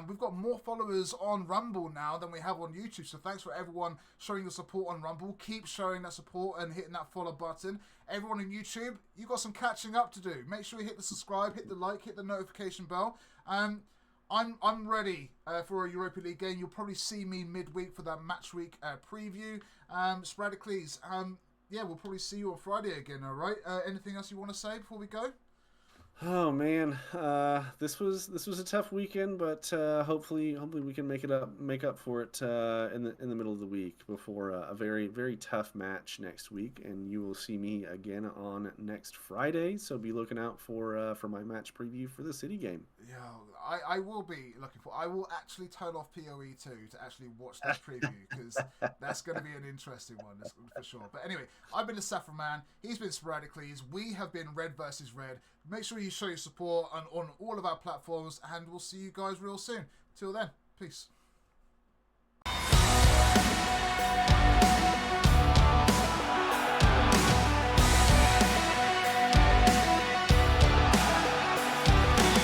We've got more followers on Rumble now than we have on YouTube, so thanks for everyone showing your support on Rumble. Keep showing that support and hitting that follow button. Everyone on YouTube, you've got some catching up to do. Make sure you hit the subscribe, hit the like, hit the notification bell. I'm ready for a Europa League game. You'll probably see me midweek for that match week preview. Sporadiclese, yeah, we'll probably see you on Friday again, all right? Anything else you want to say before we go? Oh man, this was a tough weekend, but hopefully we can make up for it in the middle of the week before a very tough match next week, and you will see me again on next Friday. So be looking out for my match preview for the City game. Yeah, I will be looking for. I will actually turn off PoE 2 to actually watch this preview, because that's going to be an interesting one for sure. But anyway, I've been TheSaffronMan. He's been Sporadiclese. We have been RedVsRed. Make sure you show your support on all of our platforms, and we'll see you guys real soon. Till then, peace.